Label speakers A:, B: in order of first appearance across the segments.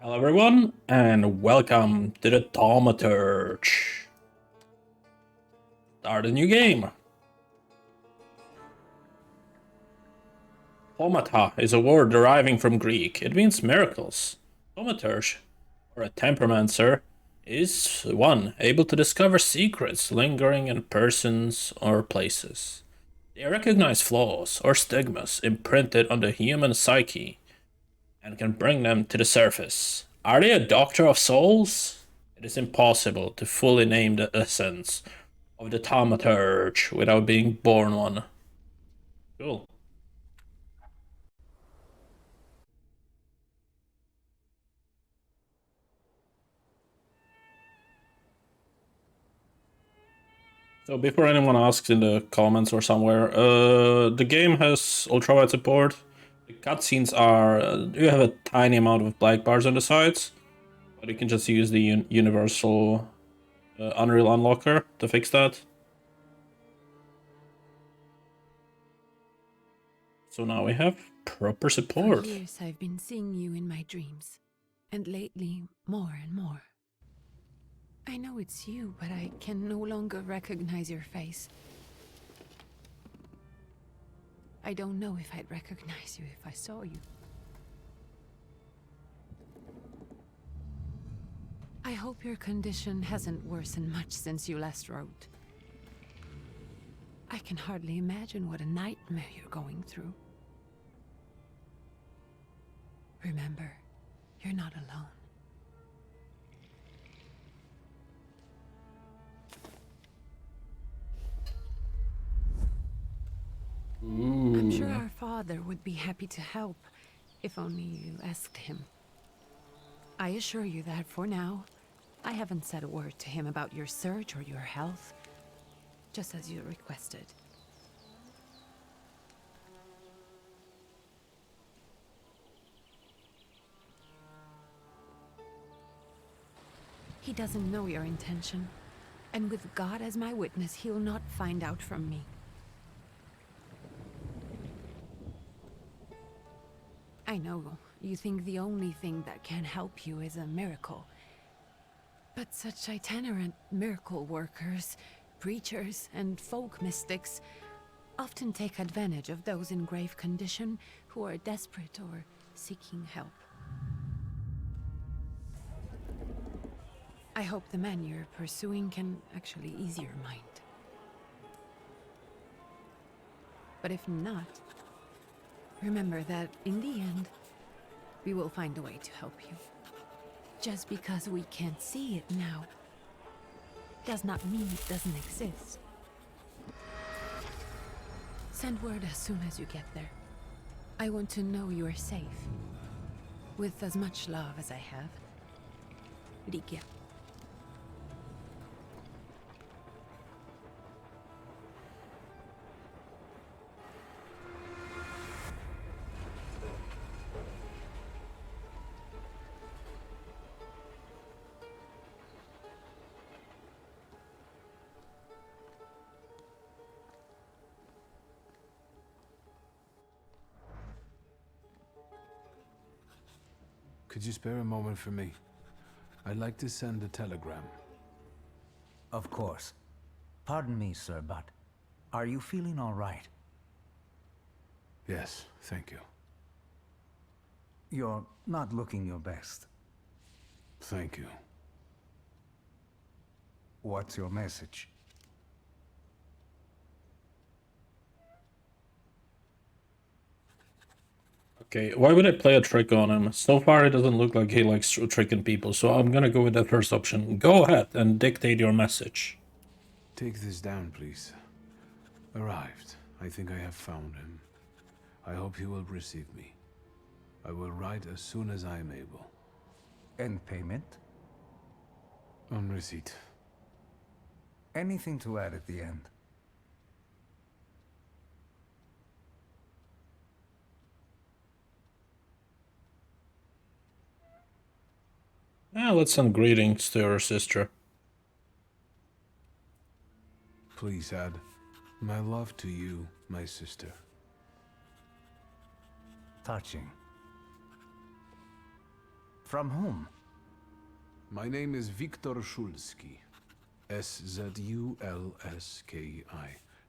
A: Hello everyone, and welcome to the Thaumaturge. Start a new game. Thaumata is a word deriving from Greek. It means miracles. Thaumaturge, or a temperamencer, is one able to discover secrets lingering in persons or places. They recognize flaws or stigmas imprinted on the human psyche and can bring them to the surface. Are they a doctor of souls? It is impossible to fully name the essence of the Thaumaturge without being born one. Cool. So before anyone asks in the comments or somewhere, the game has ultrawide support. The cutscenes are, you have a tiny amount of black bars on the sides, but you can just use the universal Unreal Unlocker to fix that. So now we have proper support.
B: For years I've been seeing you in my dreams, and lately more and more. I know it's you, but I can no longer recognize your face. I don't know if I'd recognize you if I saw you. I hope your condition hasn't worsened much since you last wrote. I can hardly imagine what a nightmare you're going through. Remember, you're not alone. I'm sure our father would be happy to help, if only you asked him. I assure you that for now, I haven't said a word to him about your search or your health, just as you requested. He doesn't know your intention, and with God as my witness, he'll not find out from me. I know you think the only thing that can help you is a miracle. But such itinerant miracle workers, preachers, and folk mystics often take advantage of those in grave condition who are desperate or seeking help. I hope the man you're pursuing can actually ease your mind. But if not, remember that in the end, we will find a way to help you. Just because we can't see it now, does not mean it doesn't exist. Send word as soon as you get there. I want to know you are safe. With as much love as I have. 𝐒𝐩𝐞𝐜𝐬.
C: Could you spare a moment for me? I'd like to send a telegram.
D: Of course. Pardon me, sir, but are you feeling all right?
C: Yes, thank you.
D: You're not looking your best.
C: Thank you.
D: What's your message?
A: Okay, why would I play a trick on him? So far, it doesn't look like he likes tricking people, so I'm gonna go with that first option. Go ahead and dictate your message.
C: Take this down, please. Arrived. I think I have found him. I hope he will receive me. I will write as soon as I am able.
D: And payment?
C: On receipt.
D: Anything to add at the end?
A: Yeah, let's send greetings to your sister.
C: Please add, my love to you, my sister.
D: Touching. From whom?
C: My name is Viktor Szulski. S-Z-U-L-S-K-I.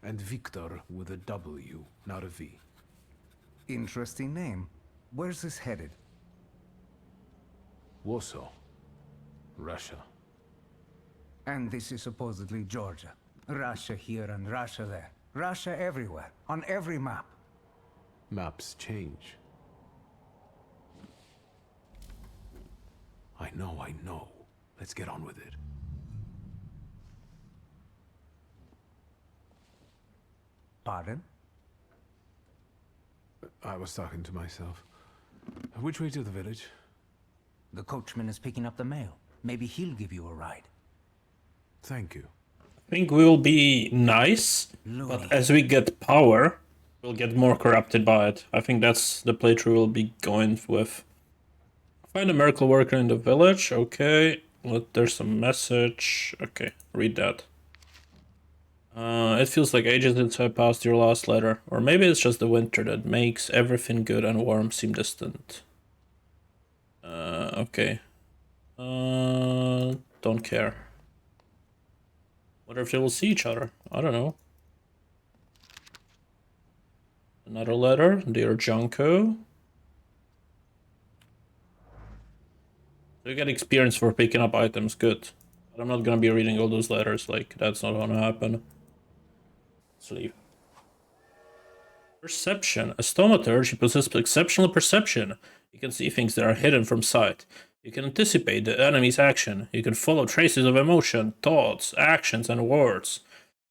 C: And Victor with a W, not a V.
D: Interesting name. Where's this headed?
C: Warsaw. Russia.
D: And this is supposedly Georgia. Russia here and Russia there. Russia everywhere, on every map.
C: Maps change. I know. Let's get on with it.
D: Pardon?
C: I was talking to myself. Which way to the village?
D: The coachman is picking up the mail. Maybe he'll give you a ride.
C: Thank you.
A: I think we will be nice, but as we get power, we'll get more corrupted by it. I think that's the playthrough we'll be going with. Find a miracle worker in the village. Okay. There's a message. Okay, read that. It feels like ages since I passed your last letter. Or maybe it's just the winter that makes everything good and warm seem distant. Okay. Don't care. Wonder if they will see each other. I don't know. Another letter. Dear Junko. You get experience for picking up items. Good. But I'm not gonna be reading all those letters. Like, that's not gonna happen. Let's leave. Perception. A Thaumaturge possesses exceptional perception. You can see things that are hidden from sight. You can anticipate the enemy's action. You can follow traces of emotion, thoughts, actions, and words.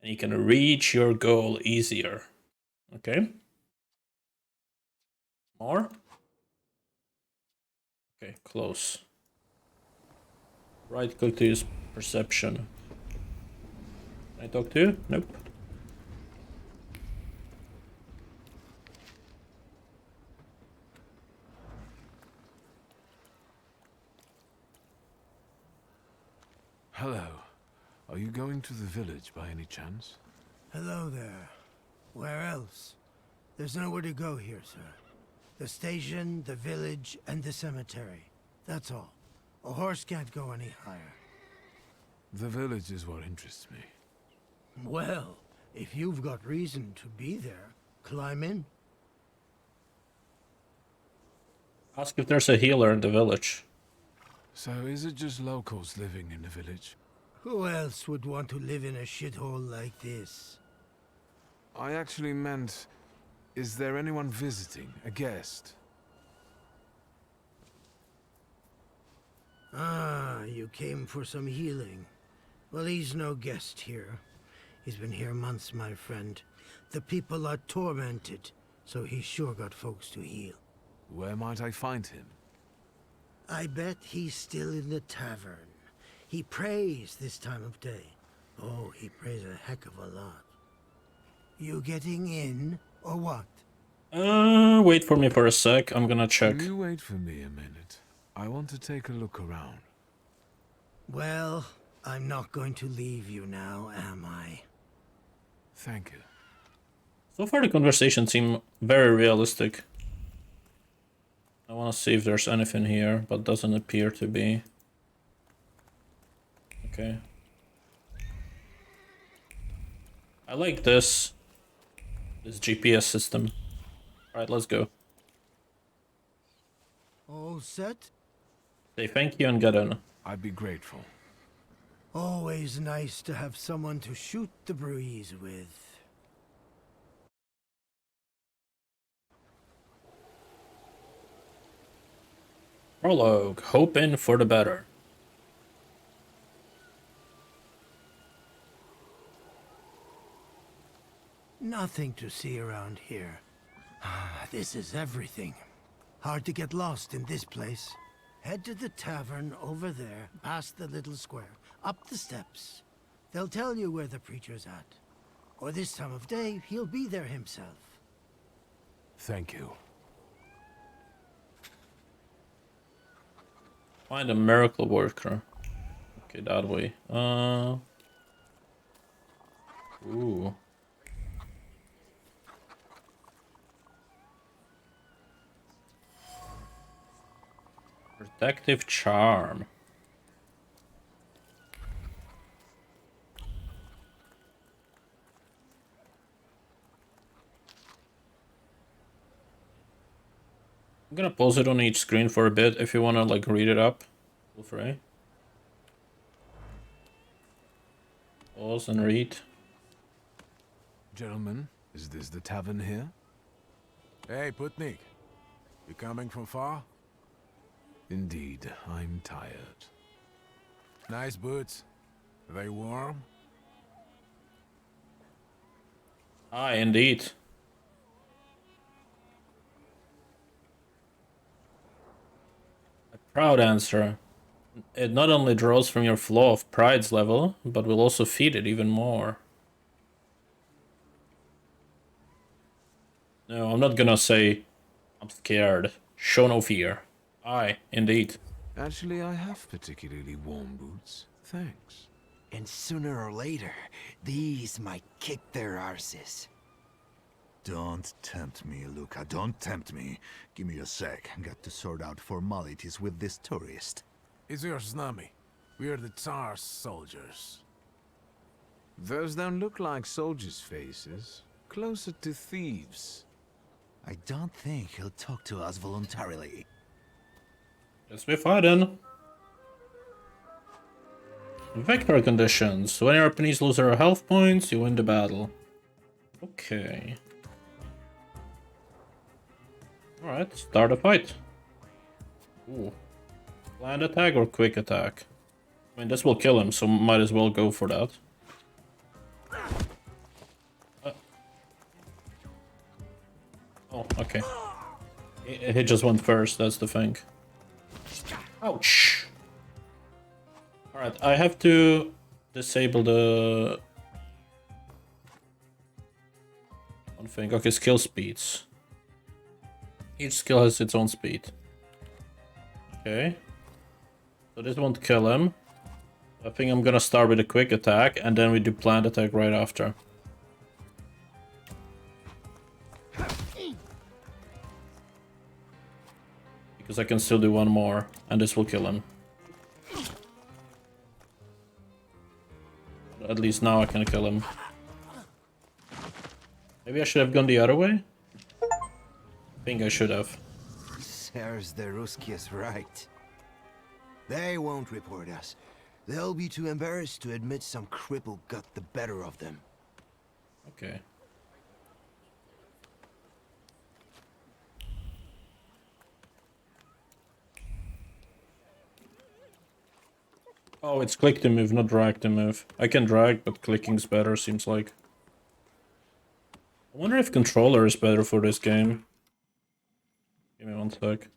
A: And you can reach your goal easier. Okay. More? Okay, close. Right click to use perception. Can I talk to you? Nope.
C: Hello. Are you going to the village by any chance?
E: Hello there. Where else? There's nowhere to go here, sir. The station, the village, and the cemetery. That's all. A horse can't go any higher.
C: The village is what interests me.
E: Well, if you've got reason to be there, climb in.
A: Ask if there's a healer in the village.
C: So is it just locals living in the village?
E: Who else would want to live in a shithole like this?
C: I actually meant, is there anyone visiting? A guest?
E: Ah, you came for some healing. Well, he's no guest here. He's been here months, my friend. The people are tormented, so he's sure got folks to heal.
C: Where might I find him?
E: I bet he's still in the tavern. He prays this time of day. Oh, he prays a heck of a lot. You getting in, or what?
A: Wait for me for a sec. I'm gonna check.
C: Can you wait for me a minute? I want to take a look around.
E: Well, I'm not going to leave you now, am I?
C: Thank you.
A: So far the conversation seemed very realistic. I want to see if there's anything here, but doesn't appear to be. Okay. I like this GPS system. Alright, let's go.
E: All set?
A: Say thank you and get in.
C: I'd be grateful.
E: Always nice to have someone to shoot the breeze with.
A: Prologue, hoping for the better.
E: Nothing to see around here. This is everything. Hard to get lost in this place. Head to the tavern over there, past the little square, up the steps. They'll tell you where the preacher's at. Or this time of day, he'll be there himself.
C: Thank you.
A: Find a miracle worker. Okay, that way. Ooh. Protective charm. I'm gonna pause it on each screen for a bit if you wanna like read it up. Feel free. Pause and read.
C: Gentlemen, is this the tavern here?
F: Hey, Putnik. You coming from far?
C: Indeed, I'm tired.
F: Nice boots. Are they warm?
A: Ah, indeed. A proud answer. It not only draws from your flow of pride's level, but will also feed it even more. No, I'm not gonna say I'm scared. Show no fear. Aye, indeed.
C: Actually, I have particularly warm boots. Thanks.
G: And sooner or later, these might kick their arses.
H: Don't tempt me, Luca. Don't tempt me. Give me a sec. Got to sort out formalities with this tourist.
F: It's your snummy. We're the Tsar's soldiers.
C: Those don't look like soldiers' faces. Closer to thieves.
H: I don't think he'll talk to us voluntarily.
A: Let's be fighting. Vector conditions. When your opponents lose their health points, you win the battle. Okay. Alright, start a fight. Ooh. Planned attack or quick attack? I mean, this will kill him, so might as well go for that. Oh, okay. He just went first, that's the thing. Ouch! Alright, I have to disable the... one thing. Okay, skill speeds. Each skill has its own speed. Okay. So this won't kill him. I think I'm gonna start with a quick attack, and then we do planned attack right after. Because I can still do one more, and this will kill him. At least now I can kill him. Maybe I should have gone the other way? I think I should have.
G: Serves the Ruskies right. They won't report us. They'll be too embarrassed to admit some cripple got the better of them.
A: Okay. Oh, it's click to move, not drag to move. I can drag, but clicking's better, seems like. I wonder if controller is better for this game. Give me one sec.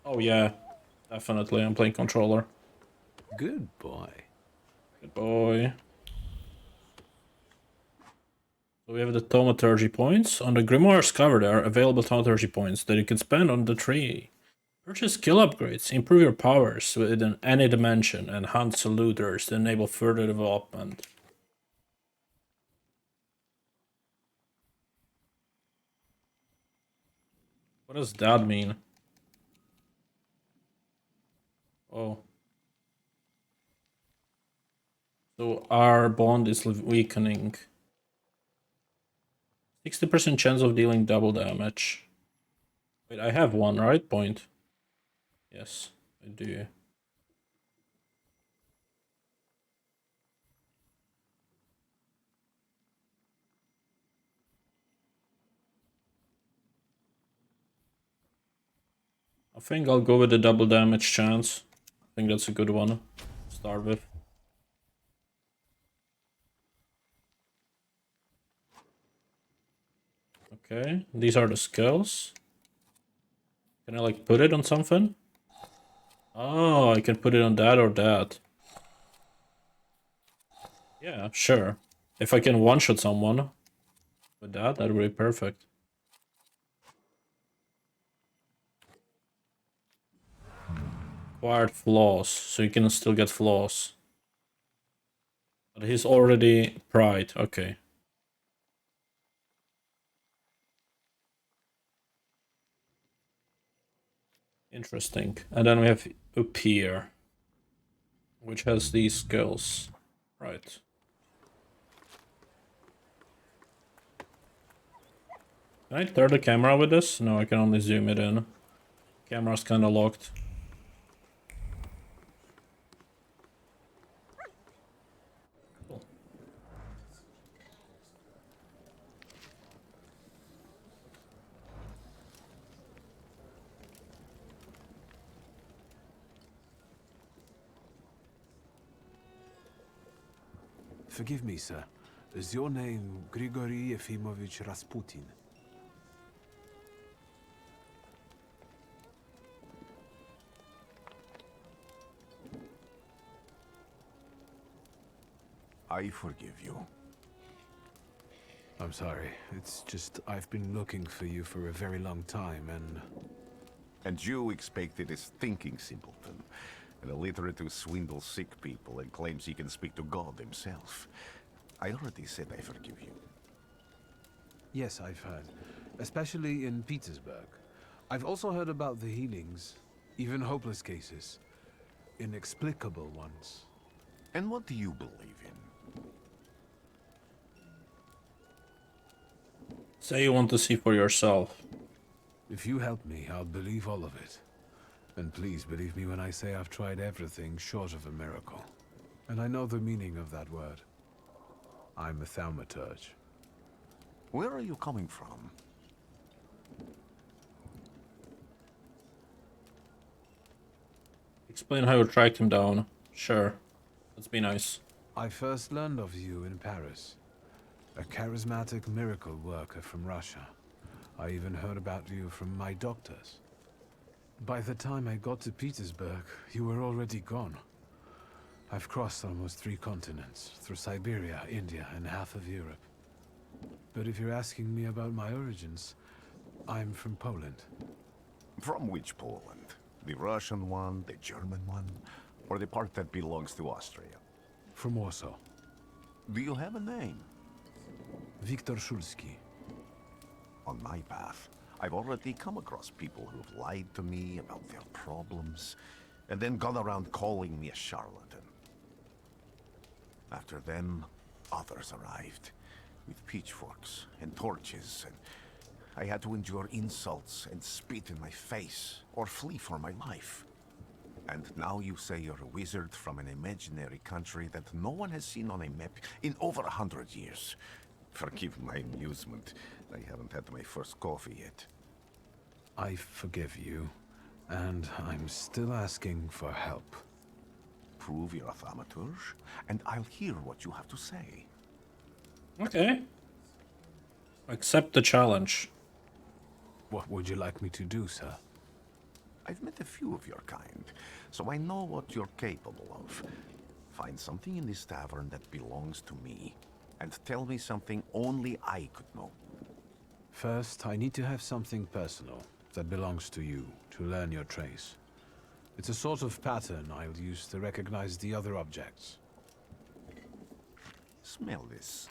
A: Oh yeah, definitely, I'm playing controller.
C: Good boy.
A: Good boy. So we have the Thaumaturge points. On the Grimoire's cover there are available Thaumaturge points that you can spend on the tree. Purchase skill upgrades, improve your powers within any dimension, and hunt saluters to enable further development. What does that mean? Oh. So our bond is weakening. 60% chance of dealing double damage. Wait, I have one, right? Point. Yes, I do. I think I'll go with the double damage chance. I think that's a good one to start with. Okay, these are the skills. Can I like put it on something? Oh, I can put it on that or that. Yeah, sure. If I can one-shot someone with that, that would be perfect. Acquired flaws, so you can still get flaws. But he's already pride, okay. Interesting. And then we have up here, which has these skills. Right. Can I turn the camera with this? No, I can only zoom it in. Camera's kinda locked. Cool.
C: Forgive me, sir. Is your name Grigory Yefimovich Rasputin?
F: I forgive you.
C: I'm sorry. It's just I've been looking for you for a very long time, and...
I: And you expected this thinking simpleton, an illiterate who swindles sick people and claims he can speak to God himself. I already said I forgive you.
C: Yes, I've heard. Especially in Petersburg. I've also heard about the healings, even hopeless cases. Inexplicable ones.
I: And what do you believe in?
A: Say you want to see for yourself.
C: If you help me, I'll believe all of it. And please believe me when I say I've tried everything short of a miracle. And I know the meaning of that word. I'm a Thaumaturge.
I: Where are you coming from?
A: Explain how you tracked him down. Sure. Let's be nice.
C: I first learned of you in Paris. A charismatic miracle worker from Russia. I even heard about you from my doctors. By the time I got to Petersburg, you were already gone. I've crossed almost 3 continents, through Siberia, India, and half of Europe. But if you're asking me about my origins, I'm from Poland.
I: From which Poland? The Russian one, the German one, or the part that belongs to Austria?
C: From Warsaw.
I: Do you have a name?
C: Viktor Szulski.
I: On my path, I've already come across people who've lied to me about their problems, and then gone around calling me a charlatan. After them, others arrived, with pitchforks and torches, and I had to endure insults and spit in my face, or flee for my life. And now you say you're a wizard from an imaginary country that no one has seen on a map in over 100 years. Forgive my amusement. I haven't had my first coffee yet.
C: I forgive you, and I'm still asking for help.
I: Prove you're a Thaumaturge, and I'll hear what you have to say.
A: Okay. Accept the challenge.
C: What would you like me to do, sir?
I: I've met a few of your kind, so I know what you're capable of. Find something in this tavern that belongs to me, and tell me something only I could know.
C: First, I need to have something personal that belongs to you, to learn your trace. It's a sort of pattern I'll use to recognize the other objects.
I: Smell this.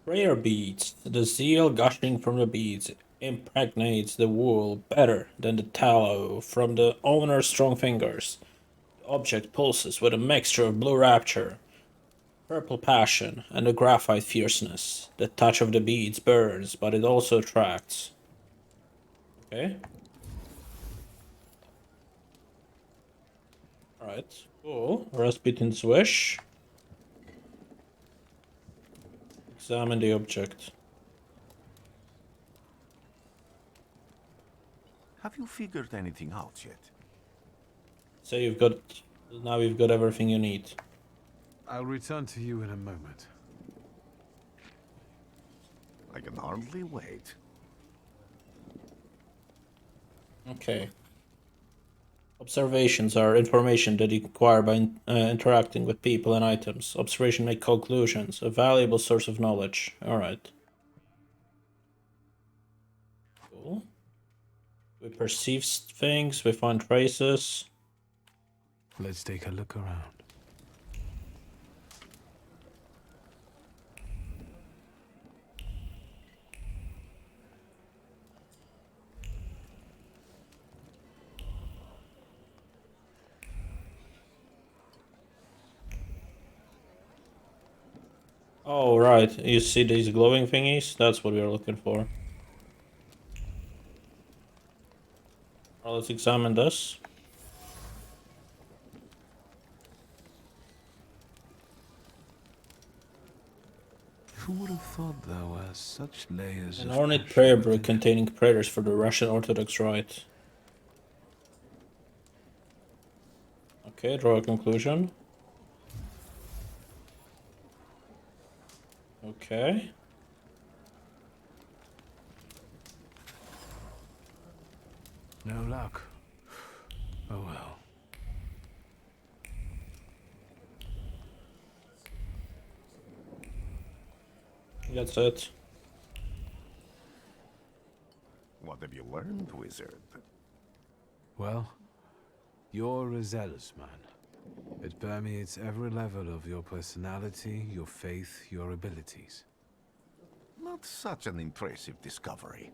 A: Prayer beads. The zeal gushing from the beads impregnates the wool better than the tallow from the owner's strong fingers. The object pulses with a mixture of blue rapture, purple passion, and a graphite fierceness. The touch of the beads burns, but it also attracts. Okay. Alright, cool. Rasputin's wish. Examine the object.
I: Have you figured anything out yet?
A: Say you've got... Now you've got everything you need.
C: I'll return to you in a moment.
I: I can hardly wait.
A: Okay. Observations are information that you acquire by interacting with people and items. Observation make conclusions, a valuable source of knowledge. Alright. Cool. We perceive things, we find traces.
C: Let's take a look around.
A: Oh, right. You see these glowing thingies? That's what we are looking for. Well, let's examine this.
C: Who would have thought there were such layers
A: An
C: of
A: ornate
C: passion
A: prayer book
C: within it?
A: containing prayers for the Russian Orthodox Rite. Okay, draw a conclusion. Okay.
C: No luck. Oh well.
A: That's it.
I: What have you learned, wizard?
C: Well, you're a zealous man. It permeates every level of your personality, your faith, your abilities.
I: Not such an impressive discovery.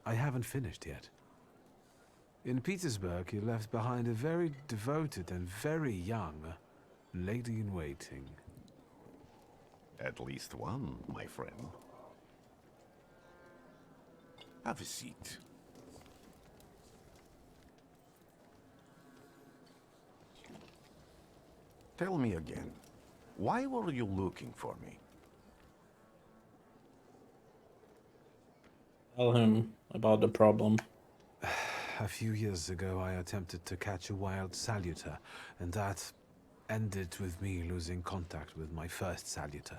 C: I haven't finished yet. In Petersburg, you left behind a very devoted and very young lady-in-waiting.
I: At least one, my friend. Have a seat. Tell me again, why were you looking for me?
A: Tell him about the problem.
C: A few years ago, I attempted to catch a wild saluter, and that ended with me losing contact with my first saluter.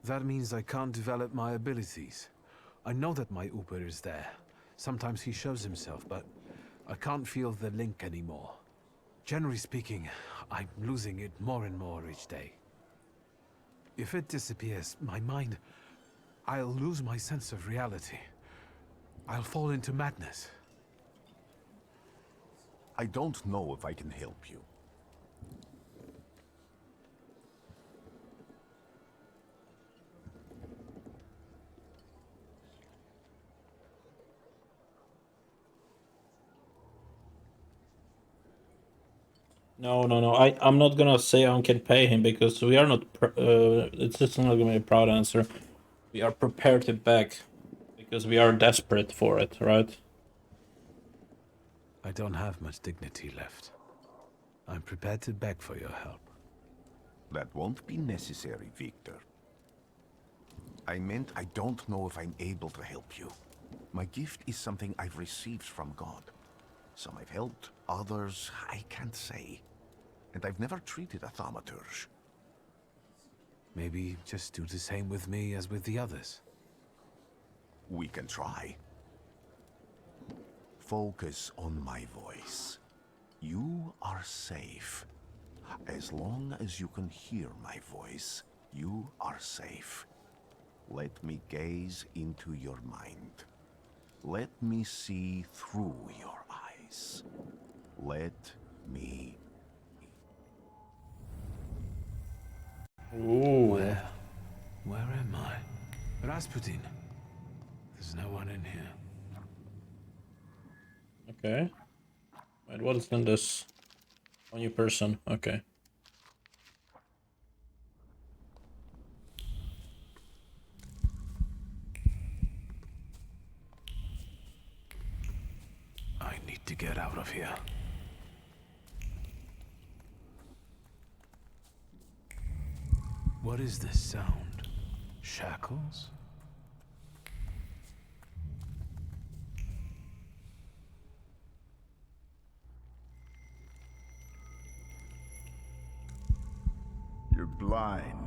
C: That means I can't develop my abilities. I know that my Uber is there. Sometimes he shows himself, but I can't feel the link anymore. Generally speaking, I'm losing it more and more each day. If it disappears, my mind, I'll lose my sense of reality. I'll fall into madness.
I: I don't know if I can help you.
A: No. I'm not gonna say I can pay him because we are not. It's just not gonna be a proud answer. We are prepared to beg because we are desperate for it, right?
C: I don't have much dignity left. I'm prepared to beg for your help.
I: That won't be necessary, Victor. I meant I don't know if I'm able to help you. My gift is something I've received from God. Some I've helped, others I can't say. And I've never treated a Thaumaturge.
C: Maybe just do the same with me as with the others.
I: We can try. Focus on my voice. You are safe. As long as you can hear my voice, you are safe. Let me gaze into your mind. Let me see through your eyes. Let me...
A: Ooh.
C: Where am I? Rasputin. There's no one in here.
A: Okay. Wait, what is in this? A new person. Okay.
C: I need to get out of here. What is this sound? Shackles?
H: You're blind.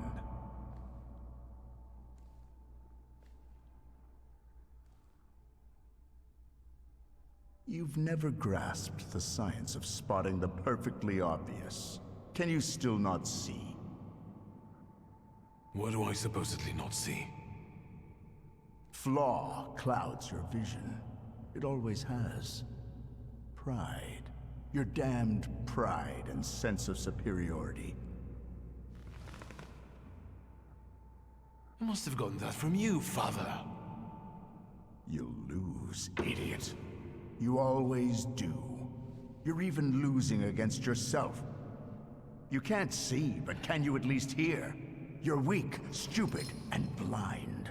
H: You've never grasped the science of spotting the perfectly obvious. Can you still not see?
C: What do I supposedly not see?
H: Flaw clouds your vision. It always has. Pride. Your damned pride and sense of superiority.
C: I must have gotten that from you, Father.
H: You'll lose, idiot. You always do. You're even losing against yourself. You can't see, but can you at least hear? You're weak, stupid, and blind.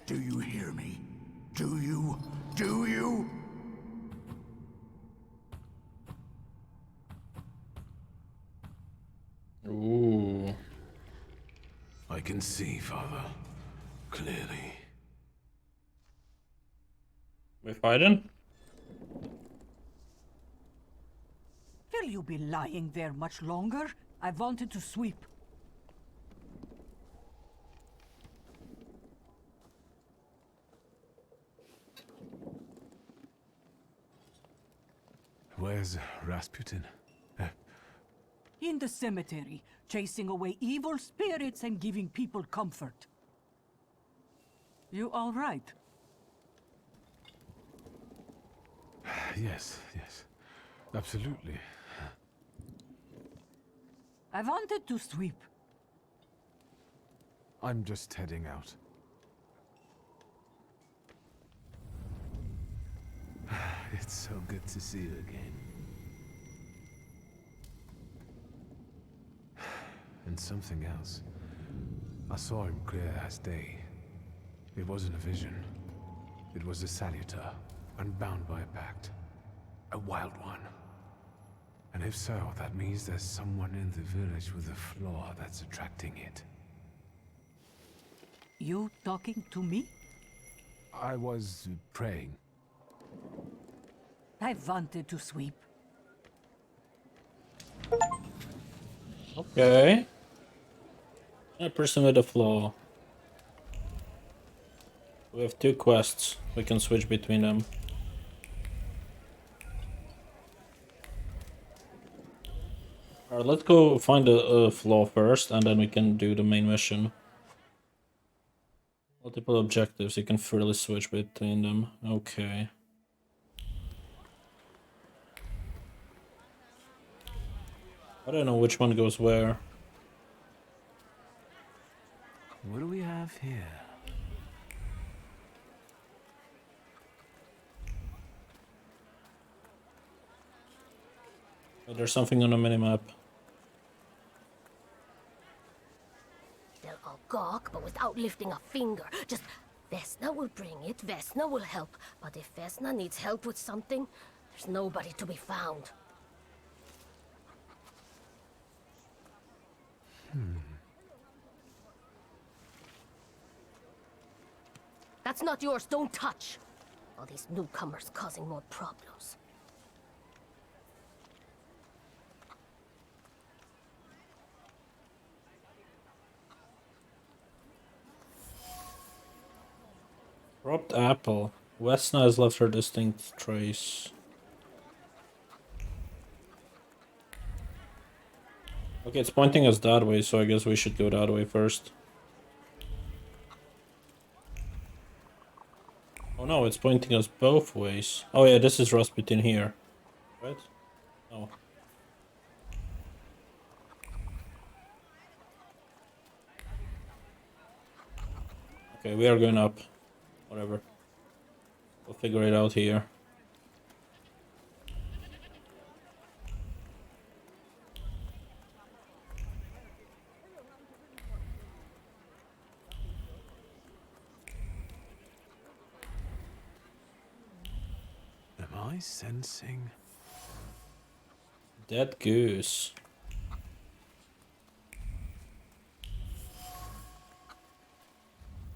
H: Do you hear me? Do you? Do you?
A: Ooh.
C: I can see, Father. Clearly.
A: We fighting?
J: Will you be lying there much longer? I wanted to sweep.
C: Where's Rasputin?
J: In the cemetery, chasing away evil spirits and giving people comfort. You all right?
C: Yes, absolutely.
J: I wanted to sweep.
C: I'm just heading out. It's so good to see you again. And something else. I saw him clear as day. It wasn't a vision. It was a saluter, unbound by a pact. A wild one. And if so, that means there's someone in the village with a flaw that's attracting it.
J: You talking to me?
C: I was praying.
J: I wanted to sweep.
A: Okay. A person with a flaw. We have 2 quests. We can switch between them. Alright, let's go find a flaw first, and then we can do the main mission. Multiple objectives, you can freely switch between them. Okay. I don't know which one goes where.
C: What do we have here?
A: Oh, there's something on the minimap.
K: They'll all gawk, but without lifting a finger. Just, Vesna will bring it, Vesna will help. But if Vesna needs help with something, there's nobody to be found. That's not yours, don't touch! All these newcomers causing more problems.
A: Dropped apple. Vesna has left her distinct trace. Okay, it's pointing us that way, so I guess we should go that way first. Oh no, it's pointing us both ways. Oh yeah, this is Rasputin here. Right? Oh. Okay, we are going up. Whatever. We'll figure it out here.
C: Am I sensing?
A: Dead goose.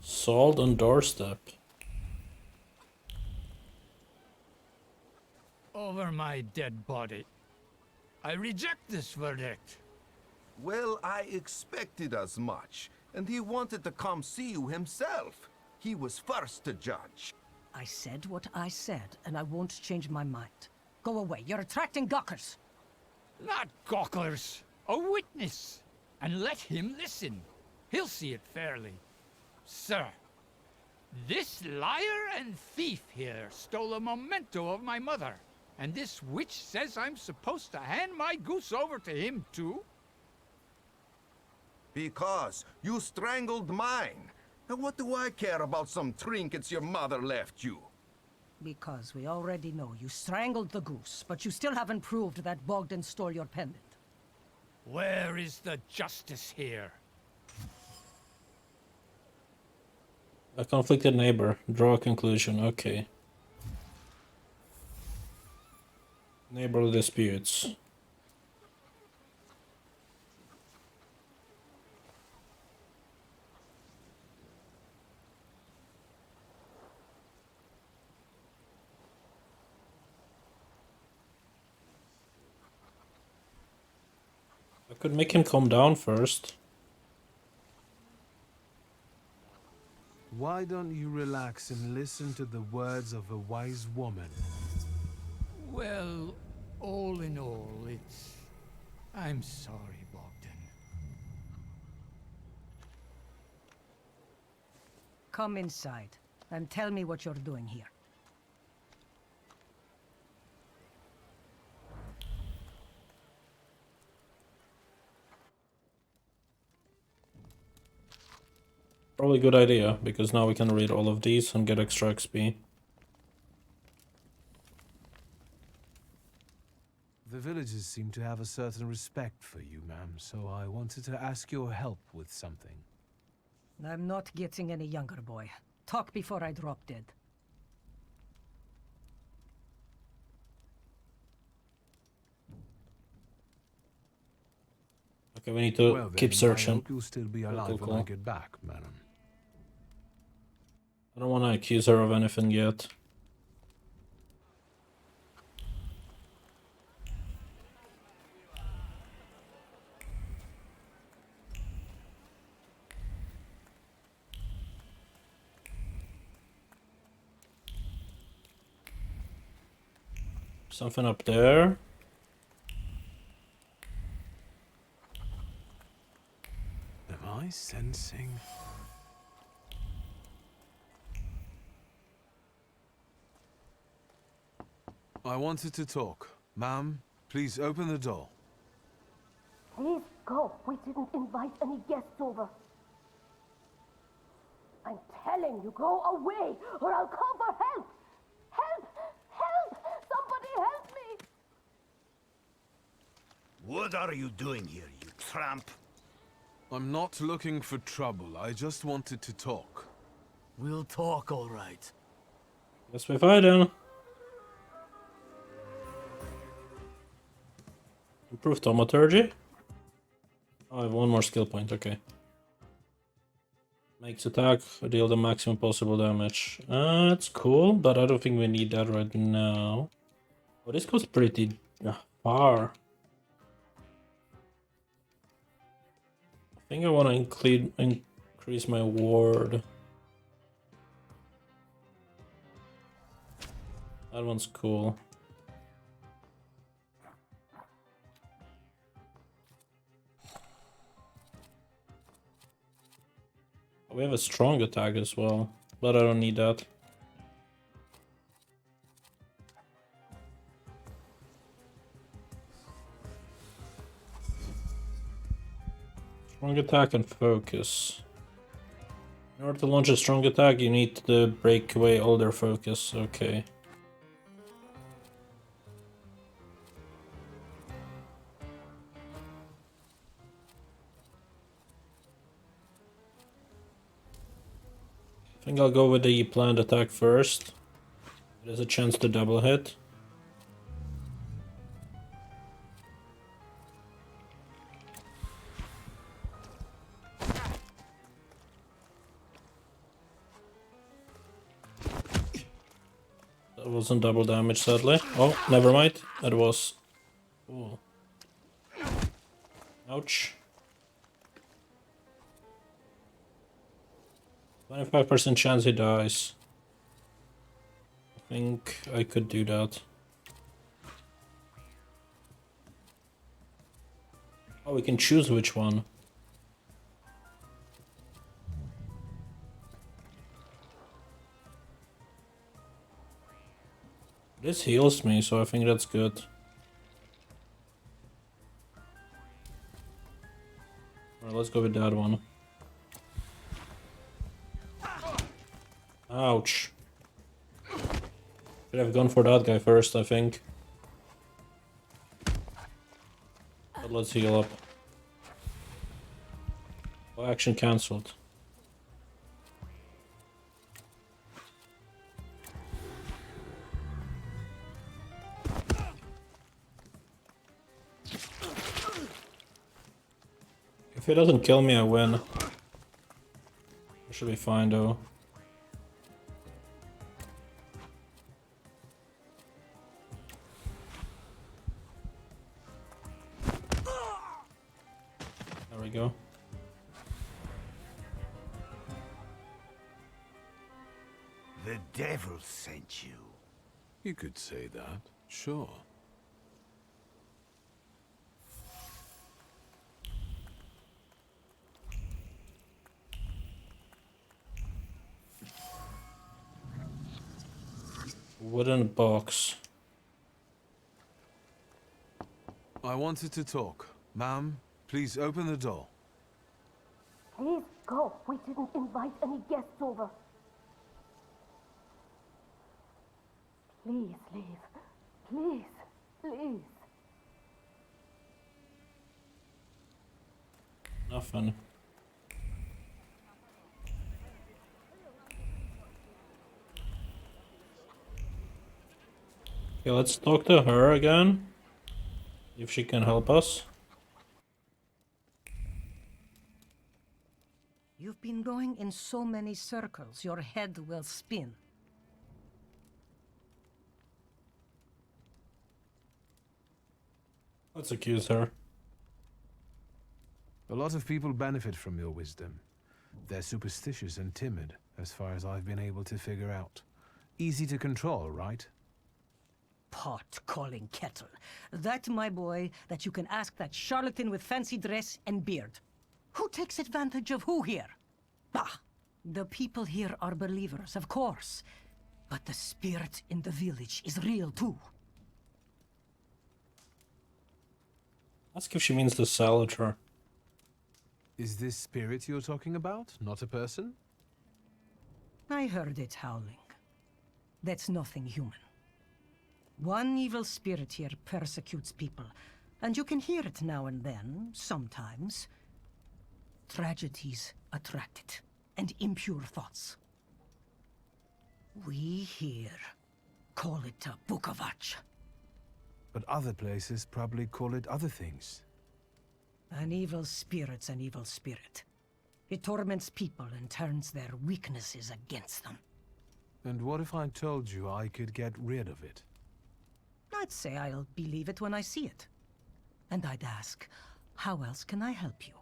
A: Salt on doorstep.
L: Over my dead body. I reject this verdict.
I: Well, I expected as much, and he wanted to come see you himself. He was first to judge.
J: I said what I said, and I won't change my mind. Go away, you're attracting gawkers.
L: Not gawkers, a witness. And let him listen. He'll see it fairly. Sir, this liar and thief here stole a memento of my mother, And this witch says I'm supposed to hand my goose over to him too?
I: Because you strangled mine. And what do I care about some trinkets your mother left you?
J: Because we already know you strangled the goose, but you still haven't proved that Bogdan stole your pendant.
L: Where is the justice here?
A: A conflicted neighbor. Draw a conclusion. Okay. Neighborly disputes. I could make him calm down first.
C: Why don't you relax and listen to the words of a wise woman?
L: Well, all in all, it's... I'm sorry, Bogdan.
J: Come inside and tell me what you're doing here.
A: Probably a good idea, because now we can read all of these and get extra XP.
C: The villagers seem to have a certain respect for you, ma'am, so I wanted to ask your help with something.
J: I'm not getting any younger, boy. Talk before I drop dead.
A: Okay, we need to
C: Well, then,
A: keep searching.
C: I hope you'll still be alive when I get back, madam.
A: I don't want to accuse her of anything yet. Something up there.
C: Am I sensing? I wanted to talk. Ma'am, please open the door.
K: Please go. We didn't invite any guests over. I'm telling you, go away, or I'll call for help. Help! Help! Somebody help me!
G: What are you doing here, you tramp?
C: I'm not looking for trouble. I just wanted to talk.
E: We'll talk, all right.
A: Guess we fight then. Improve Thaumaturge. Oh, I have one more skill point, okay. Makes attack, deal the maximum possible damage. That's cool, but I don't think we need that right now. Oh, this goes pretty far. I think I want to increase my ward. That one's cool. We have a strong attack as well, but I don't need that. Strong attack and focus. In order to launch a strong attack, you need to break away all their focus. Okay. I think I'll go with the planned attack first. There's a chance to double hit. That wasn't double damage, sadly. Oh, never mind. That was... Ooh. Ouch. 25% chance he dies. I think I could do that. Oh, we can choose which one. It This heals me, so I think that's good. Alright, let's go with that one. Ouch. Should have gone for that guy first, I think. But let's heal up. Oh, action cancelled. If he doesn't kill me, I win. I should be fine though. There we go.
G: The devil sent you.
C: You could say that, sure.
A: Wooden box.
C: I wanted to talk. Ma'am, please open the door.
K: Please go. We didn't invite any guests over. Please leave. Please. Please.
A: Nothing. Okay, let's talk to her again. If she can help us.
M: You've been going in so many circles, your head will spin.
A: Let's accuse her.
C: A lot of people benefit from your wisdom. They're superstitious and timid, as far as I've been able to figure out. Easy to control, right?
M: Pot calling kettle. That, my boy, that you can ask that charlatan with fancy dress and beard. Who takes advantage of who here? Bah! The people here are believers, of course. But the spirit in the village is real too.
A: Ask if she means to salvage her.
C: Is this spirit you're talking about, not a person?
M: I heard it howling. That's nothing human. One evil spirit here persecutes people, and you can hear it now and then, sometimes. Tragedies attract it, and impure thoughts. We here call it a Bukovac.
C: But other places probably call it other things.
M: An evil spirit's an evil spirit. It torments people and turns their weaknesses against them.
C: And what if I told you I could get rid of it?
M: I'd say I'll believe it when I see it. And I'd ask, how else can I help you?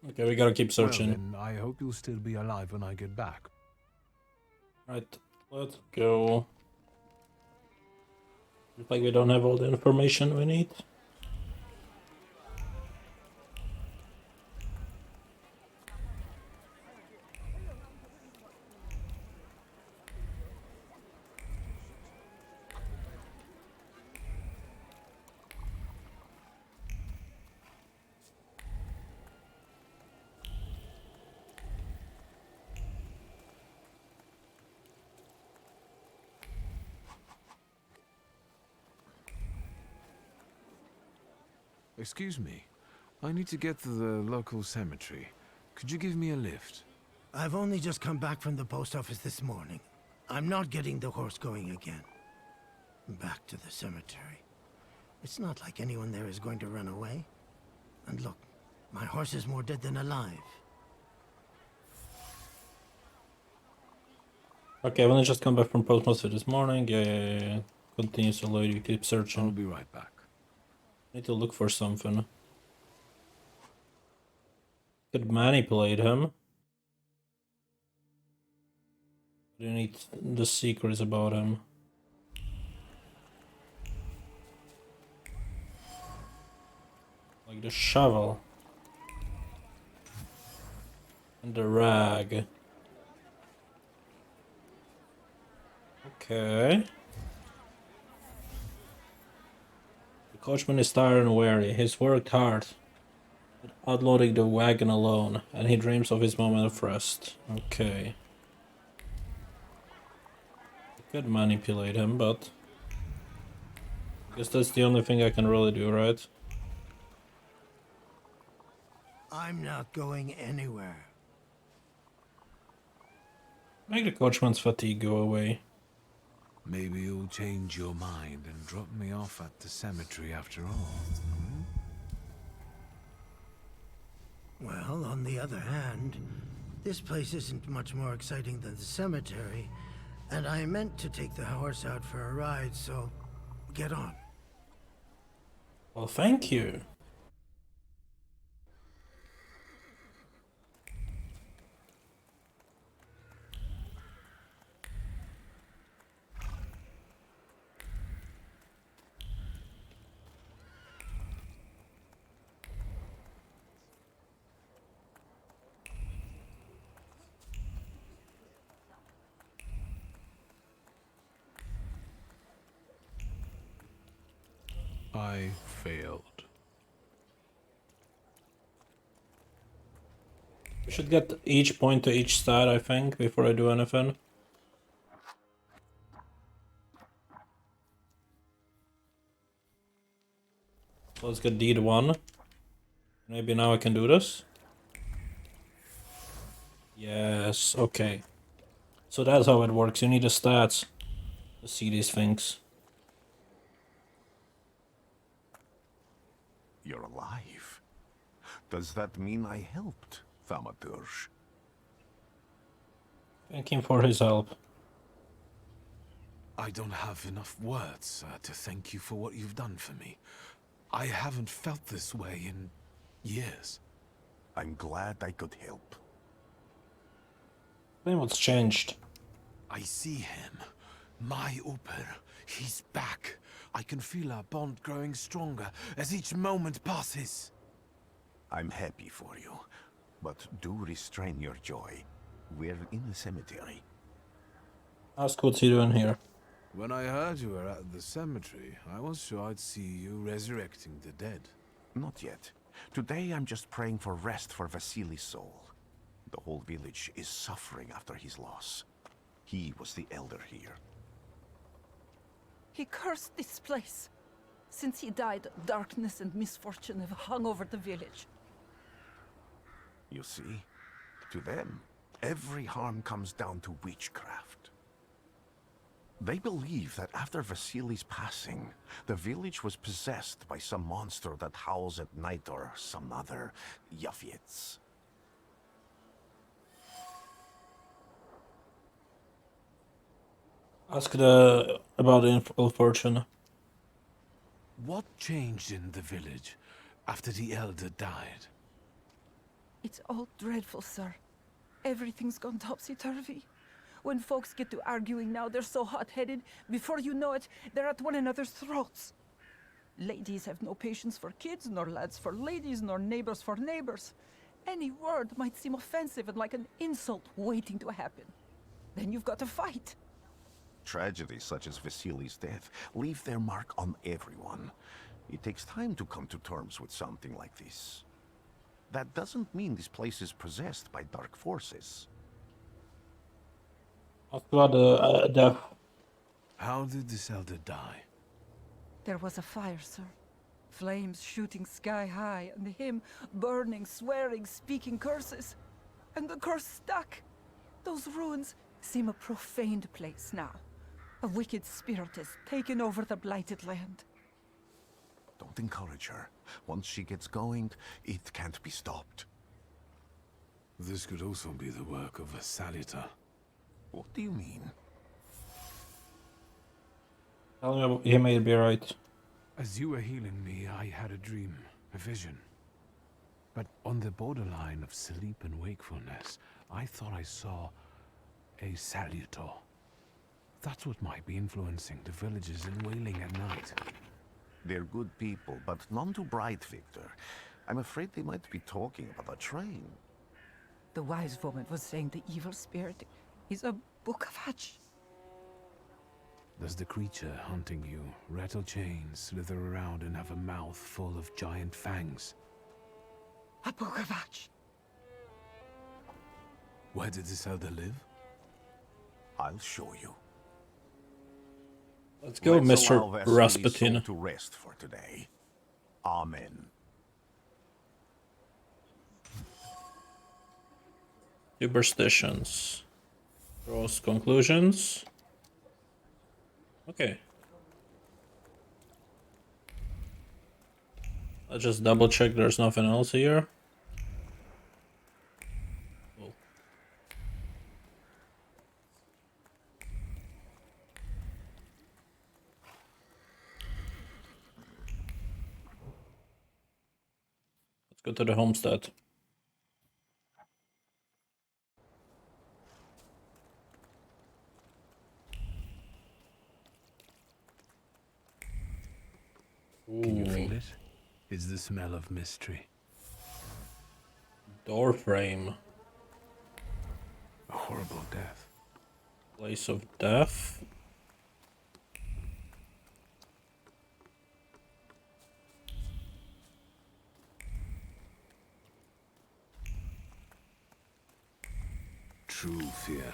A: Okay, we gotta keep searching.
C: Well, then I hope you'll still be alive when I get back.
A: Right, let's go. Looks like we don't have all the information we need.
C: Excuse me. I need to get to the local cemetery. Could you give me a lift?
E: I've only just come back from the post office this morning. I'm not getting the horse going again. Back to the cemetery. It's not like anyone there is going to run away. And look, my horse is more dead than alive.
A: Okay, I've only just come back from postmaster this morning. Yeah. Continue so load, you keep searching.
C: I'll be right back.
A: Need to look for something. Could manipulate him. You need the secrets about him. Like the shovel. And the rag. Okay. The coachman is tired and weary. He's worked hard at unloading the wagon alone, and he dreams of his moment of rest. Okay. I could manipulate him, but I guess that's the only thing I can really do, right?
E: I'm not going anywhere.
A: Make the coachman's fatigue go away.
C: Maybe you'll change your mind and drop me off at the cemetery after all.
E: Well, on the other hand, this place isn't much more exciting than the cemetery, and I meant to take the horse out for a ride, so get on.
A: Well, thank you.
C: I failed.
A: We should get each point to each stat, I think, before I do anything. So let's get D to 1. Maybe now I can do this. Yes, okay. So that's how it works. You need the stats to see these things.
I: You're alive. Does that mean I helped, Thaumaturge?
A: Thank him for his help.
C: I don't have enough words to thank you for what you've done for me. I haven't felt this way in years.
I: I'm glad I could help.
A: Then what's changed?
C: I see him. My Uper. He's back. I can feel our bond growing stronger as each moment passes.
I: I'm happy for you, but do restrain your joy. We're in the cemetery.
A: Ask what's he doing here.
C: When I heard you were at the cemetery, I was sure I'd see you resurrecting the dead.
I: Not yet. Today I'm just praying for rest for Vasily's soul. The whole village is suffering after his loss. He was the elder here.
J: He cursed this place. Since he died, darkness and misfortune have hung over the village.
I: You see, to them, every harm comes down to witchcraft. They believe that after Vasily's passing, the village was possessed by some monster that howls at night or some other Yafiets.
A: Ask about the ill fortune.
C: What changed in the village after the elder died?
J: It's all dreadful, sir. Everything's gone topsy-turvy. When folks get to arguing now, they're so hot-headed, before you know it, they're at one another's throats. Ladies have no patience for kids, nor lads for ladies, nor neighbors for neighbors. Any word might seem offensive and like an insult waiting to happen. Then you've got to fight.
I: Tragedies such as Vasily's death leave their mark on everyone. It takes time to come to terms with something like this. That doesn't mean this place is possessed by dark forces.
A: Ask about the death.
C: How did this elder die?
J: There was a fire, sir. Flames shooting sky high, and him burning, swearing, speaking curses. And the curse stuck. Those ruins seem a profaned place now. A wicked spirit has taken over the blighted land.
I: Don't encourage her. Once she gets going, it can't be stopped.
C: This could also be the work of a Salita.
I: What do you mean?
A: Tell me he may be right.
C: As you were healing me, I had a dream, a vision. But on the borderline of sleep and wakefulness, I thought I saw a Salutor. That's what might be influencing the villagers in Wailing at night.
I: They're good people, but none too bright, Victor. I'm afraid they might be talking about a train.
J: The wise woman was saying the evil spirit is a book of hatch.
C: Does the creature hunting you rattle chains, slither around, and have a mouth full of giant fangs?
J: Apogavach.
C: Where did this elder live?
I: I'll show you.
A: Let's go, Mr.
I: allow Vasili's soul
A: Rasputin.
I: to rest for today. Amen.
A: Superstitions. Draws conclusions. Okay. Let's just double check there's nothing else here. Cool. Let's go to the homestead.
C: Can you feel it? It's the smell of mystery.
A: Door frame.
C: A horrible death.
A: Place of death.
C: True fear.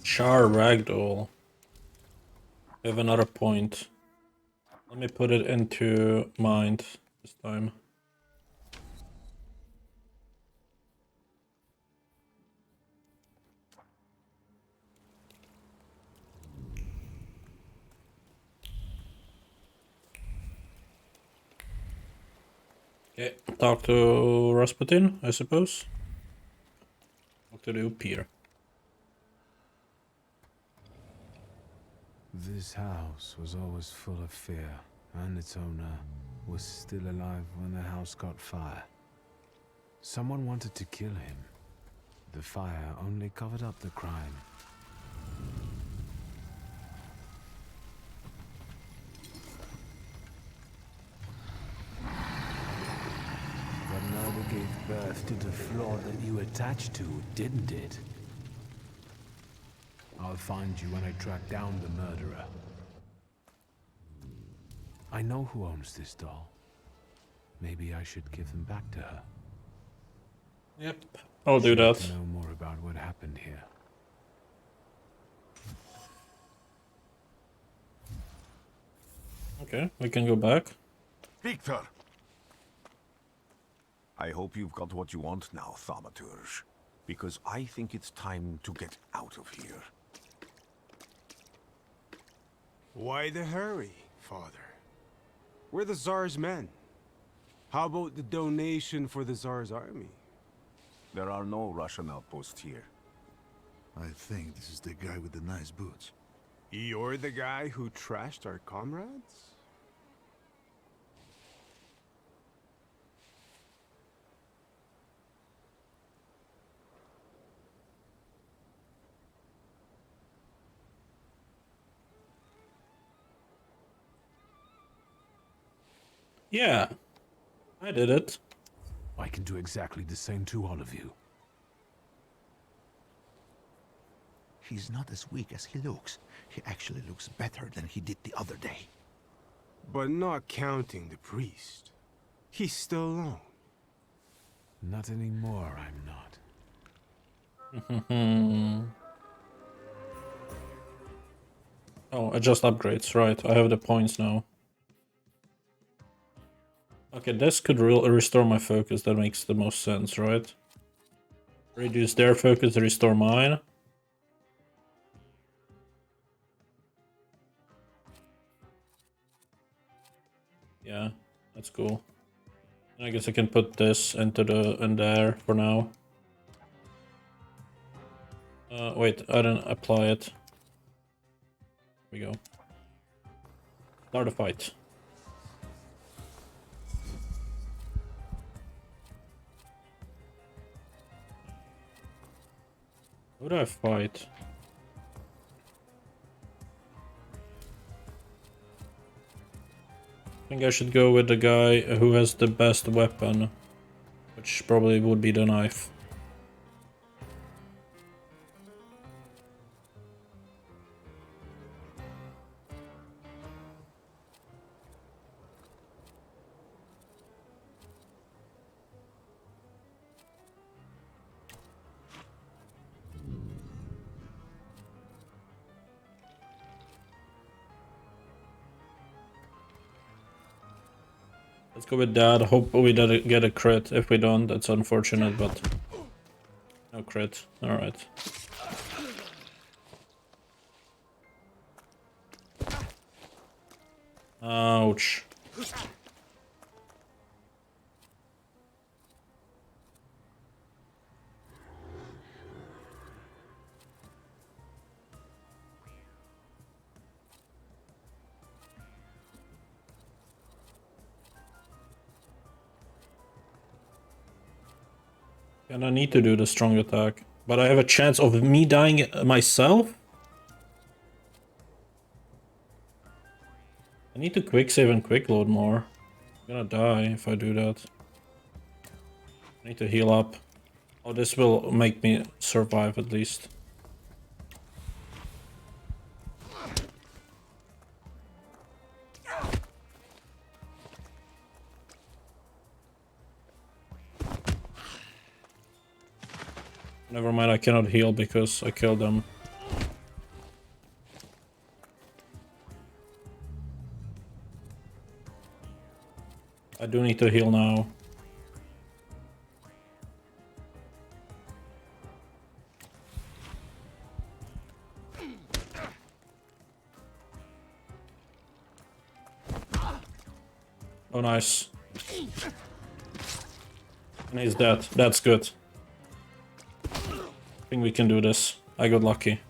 A: Char ragdoll. We have another point. Let me put it into mind this time. Okay, talk to Rasputin, I suppose. Talk to the Upir.
C: This house was always full of fear, and its owner was still alive when the house caught fire. Someone wanted to kill him. The fire only covered up the crime. But murder gave birth to the flaw that you attached to, didn't it? I'll find you when I track down the murderer. I know who owns this doll. Maybe I should give them back to her.
A: Yep, I'll do that.
C: To know more about what happened here.
A: Okay, we can go back.
I: Victor! I hope you've got what you want now, Thaumaturge. Because I think it's time to get out of here.
N: Why the hurry, Father? We're the Tsar's men. How about the donation for the Tsar's army?
I: There are no Russian outposts here.
O: I think this is the guy with the nice boots.
N: You're the guy who trashed our comrades?
A: Yeah, I did it.
C: I can do exactly the same to all of you.
O: He's not as weak as he looks. He actually looks better than he did the other day.
N: But not counting the priest. He's still alone.
C: Not anymore, I'm not.
A: Oh, adjust upgrades, right. I have the points now. Okay, this could restore my focus. That makes the most sense, right? Reduce their focus, restore mine. Yeah, that's cool. And I guess I can put this into in there for now. Wait, I didn't apply it. Here we go. Start a fight. Who do I fight? I think I should go with the guy who has the best weapon, which probably would be the knife. Let's go with that. Hope we get a crit. If we don't, that's unfortunate, but no crit. Alright. Ouch. And I need to do the strong attack. But I have a chance of me dying myself? I need to quick save and quick load more. I'm gonna die if I do that. I need to heal up. Oh, this will make me survive at least. Never mind, I cannot heal because I killed them. I do need to heal now. Oh, nice. And he's dead. That's good. I think we can do this. I got lucky.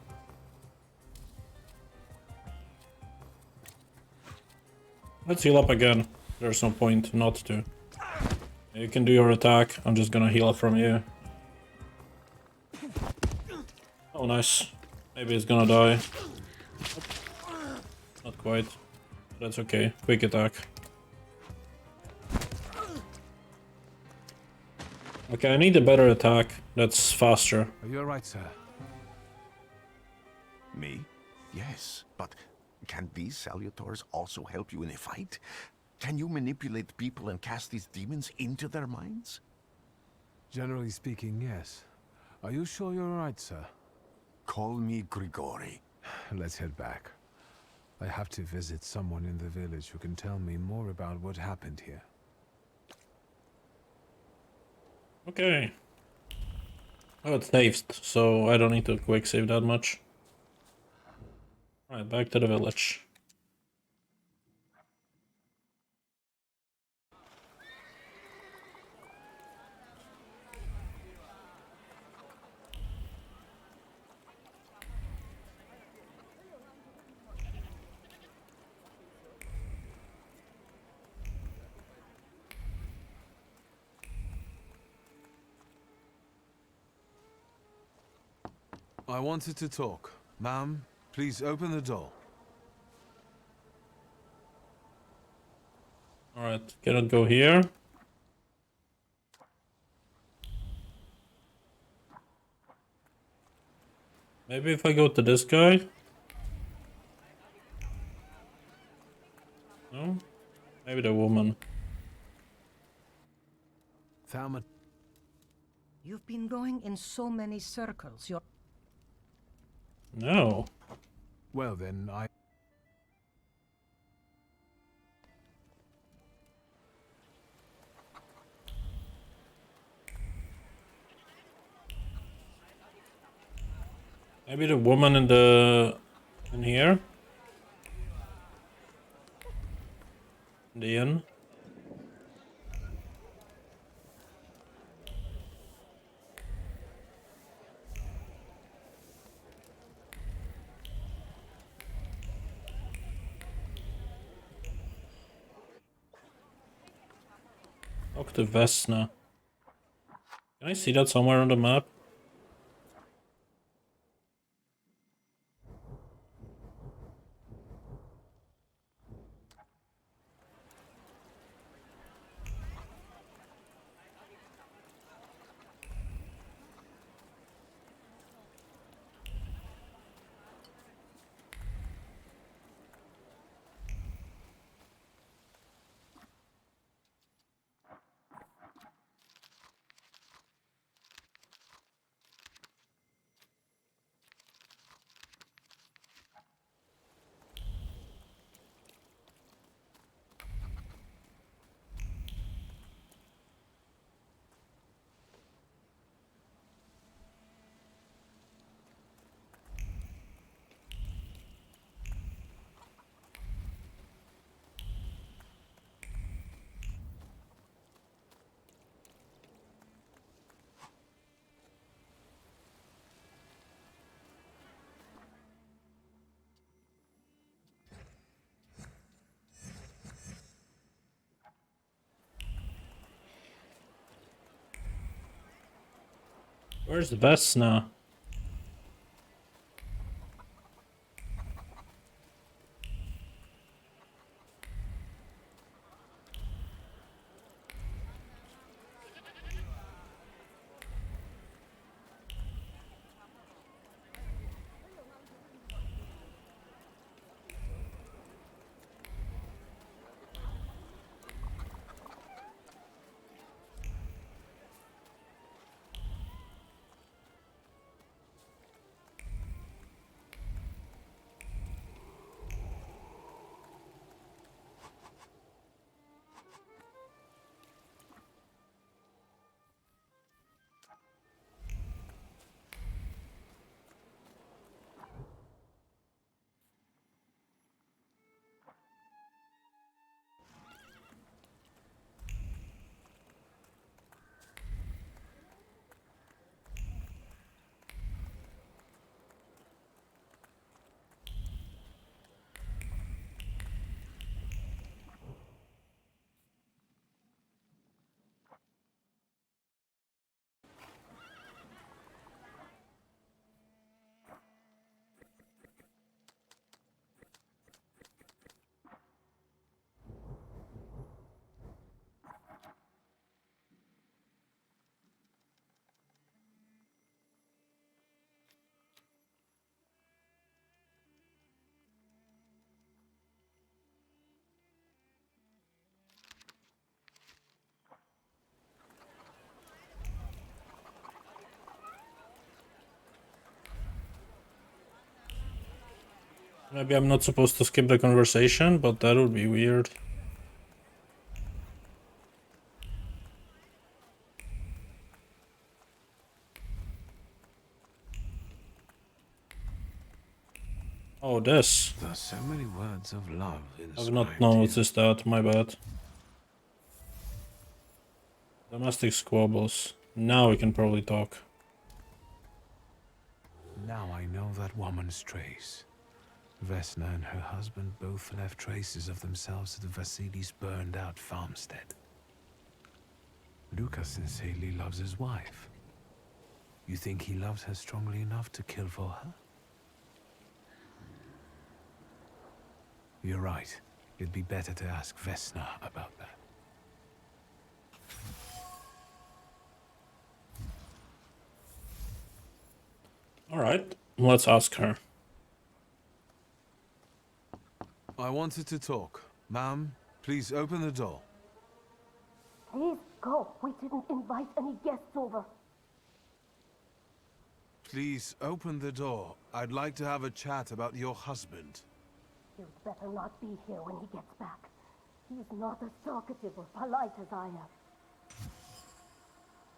A: Let's heal up again. There's no point not to. You can do your attack. I'm just gonna heal up from you. Oh, nice. Maybe it's gonna die. Not quite. That's okay. Quick attack. Okay, I need a better attack. That's faster.
C: Are you alright, sir?
I: Me? Yes, but can these salutors also help you in a fight? Can you manipulate people and cast these demons into their minds?
C: Generally speaking, yes. Are you sure you're alright, sir?
I: Call me Grigori.
C: Let's head back. I have to visit someone in the village who can tell me more about what happened here.
A: Okay. Oh, it's saved, so I don't need to quick save that much. Alright, back to the village.
C: I wanted to talk. Ma'am, please open the door.
A: Alright, cannot go here. Maybe if I go to this guy? No? Maybe the woman.
C: Thaumaturge.
M: You've been going in so many circles. You're...
A: No.
C: Well then,
A: Maybe the woman in here? In the inn? Talk to Vesna. Can I see that somewhere on the map? Where's the Vesna? Maybe I'm not supposed to skip the conversation, but that would be weird. Oh, this.
C: There's so many words of love inscribed.
A: I've not noticed that, my bad. Domestic squabbles. Now we can probably talk.
C: Now I know that woman's trace. Vesna and her husband both left traces of themselves at Vasily's burned-out farmstead. Luka sincerely loves his wife. You think he loves her strongly enough to kill for her? You're right. It'd be better to ask Vesna about that.
A: Alright, let's ask her.
C: I wanted to talk. Ma'am, please open the door.
K: Please go. We didn't invite any guests over.
C: Please open the door. I'd like to have a chat about your husband.
K: You'd better not be here when he gets back. He's not as talkative or polite as I am.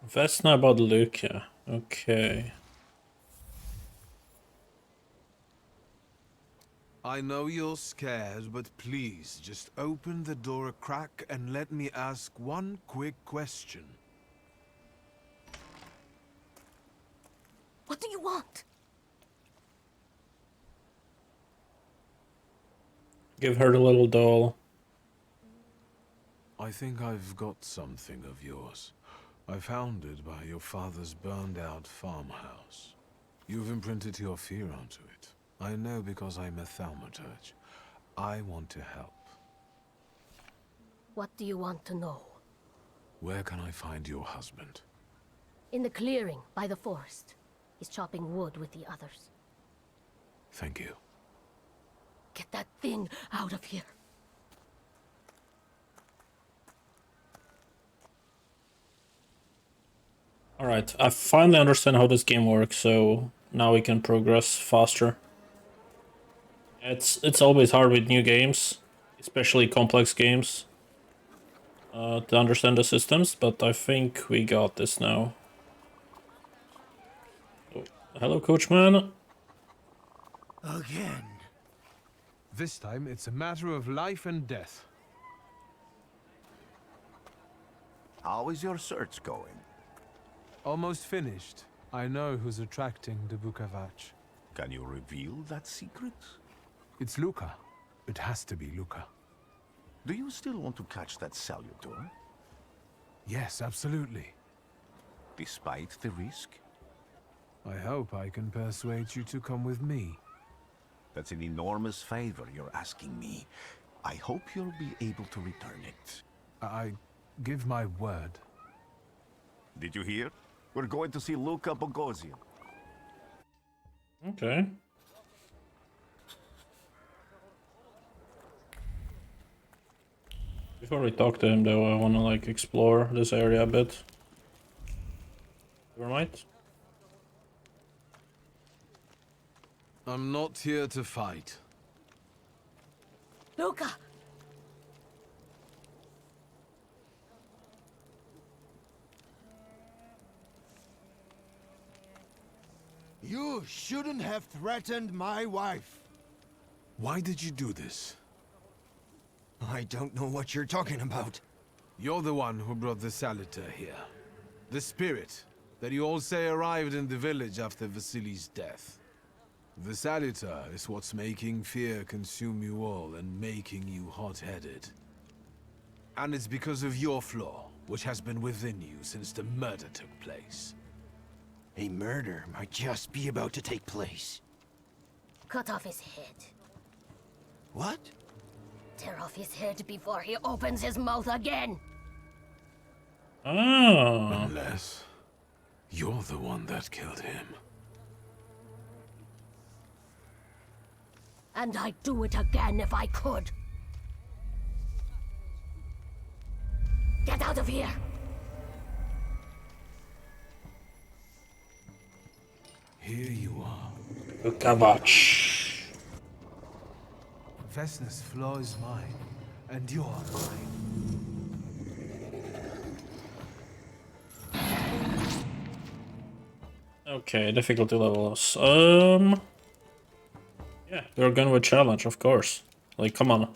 A: Vesna about Luka. Okay.
C: I know you're scared, but please just open the door a crack and let me ask one quick question.
K: What do you want?
A: Give her the little doll.
C: I think I've got something of yours. I found it by your father's burned-out farmhouse. You've imprinted your fear onto it. I know because I'm a Thaumaturge. I want to help.
K: What do you want to know?
C: Where can I find your husband?
K: In the clearing, by the forest. He's chopping wood with the others.
C: Thank you.
K: Get that thing out of here.
A: Alright, I finally understand how this game works, so now we can progress faster. It's always hard with new games, especially complex games, to understand the systems, but I think we got this now. Oh, hello, Coachman.
E: Again.
C: This time it's a matter of life and death.
I: How is your search going?
C: Almost finished. I know who's attracting the Bukavach.
I: Can you reveal that secret?
C: It's Luka. It has to be Luka.
I: Do you still want to catch that Salutor?
C: Yes, absolutely.
I: Despite the risk?
C: I hope I can persuade you to come with me.
I: That's an enormous favor you're asking me. I hope you'll be able to return it.
C: I give my word.
I: Did you hear? We're going to see 𝐒𝐩𝐞𝐜𝐬.
A: Okay. Before we talk to him though, I wanna like explore this area a bit. Right?
C: I'm not here to fight.
K: Luca!
G: You shouldn't have threatened my wife.
C: Why did you do this?
G: I don't know what you're talking about.
C: You're the one who brought the Saliter here. The spirit that you all say arrived in the village after Vasily's death. The Saliter is what's making fear consume you all and making you hot-headed. And it's because of your flaw, which has been within you since the murder took place.
G: A murder might just be about to take place.
K: Cut off his head.
G: What?
K: Tear off his head before he opens his mouth again.
A: Oh.
C: Unless you're the one that killed him.
K: And I'd do it again if I could. Get out of here!
C: Here you are.
A: 𝐒𝐩𝐞𝐜𝐬.
C: Vesna's flaw is mine, and you're mine.
A: Okay, difficulty levels. Yeah, we're going with challenge, of course. Like, come on.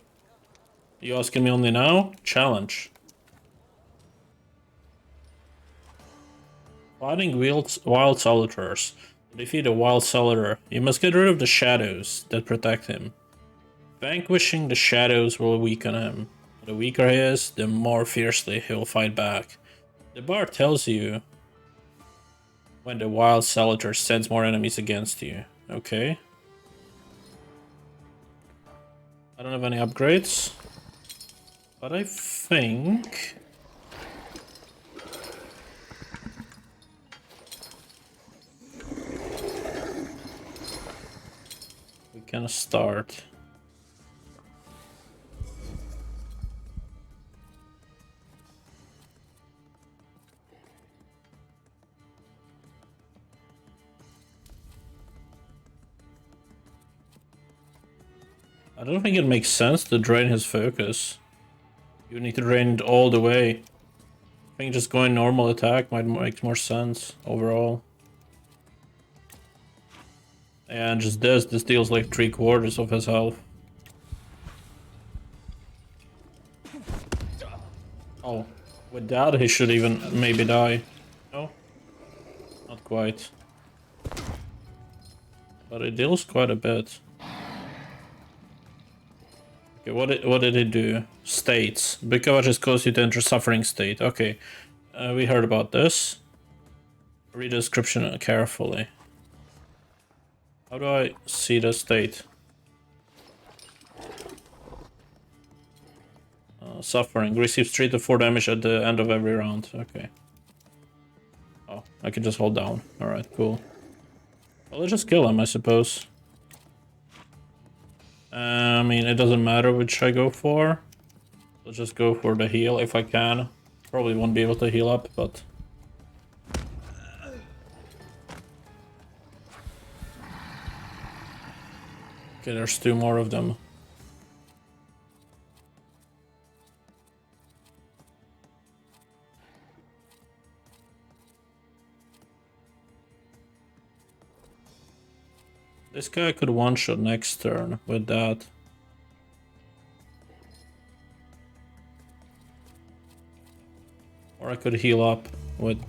A: You asking me only now? Challenge. Fighting wild solitars. To defeat a wild solitar, you must get rid of the shadows that protect him. Vanquishing the shadows will weaken him. The weaker he is, the more fiercely he'll fight back. The bar tells you when the wild solitar sends more enemies against you. Okay. I don't have any upgrades, but I think we can start. I don't think it makes sense to drain his focus. You need to drain it all the way. I think just going normal attack might make more sense overall. And just this deals like 3/4 of his health. Oh, with that he should even maybe die. No? Not quite. But it deals quite a bit. Okay, what did it do? States. 𝐒𝐸𝐽 just causes you to enter suffering state. Okay, we heard about this. Read the description carefully. How do I see the state? Suffering. Receives 3 to 4 damage at the end of every round. Okay. Oh, I can just hold down. Alright, cool. Well, let's just kill him, I suppose. I mean, it doesn't matter which I go for. Let's just go for the heal if I can. Probably won't be able to heal up, but... Okay, there's 2 more of them. This guy could one-shot next turn with that. Or I could heal up with...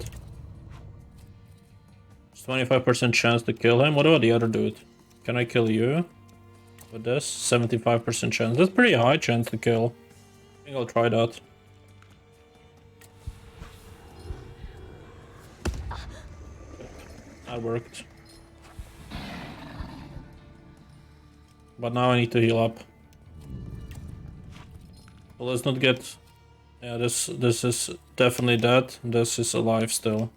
A: 25% chance to kill him. What about the other dude? Can I kill you? With this? 75% chance. That's pretty high chance to kill. I think I'll try that. That worked. But now I need to heal up. So let's not get... Yeah, this is definitely dead. This is alive still.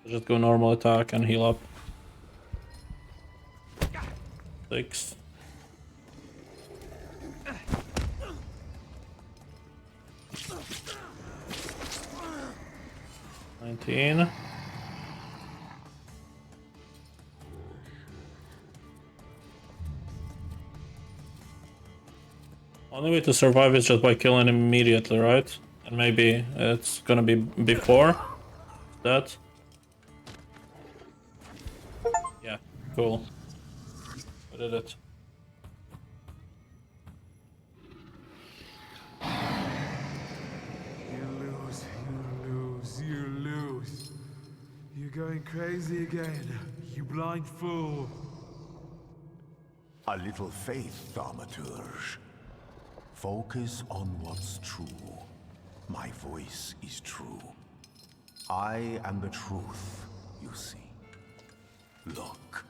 A: Just go normal attack and heal up. 6. 19. Only way to survive is just by killing him immediately, right? And maybe it's gonna be before that. Yeah, cool. We did it.
C: You lose. You're going crazy again, you blind fool.
I: A little faith, Thaumaturge. Focus on what's true. My voice is true. I am the truth, you see. Look.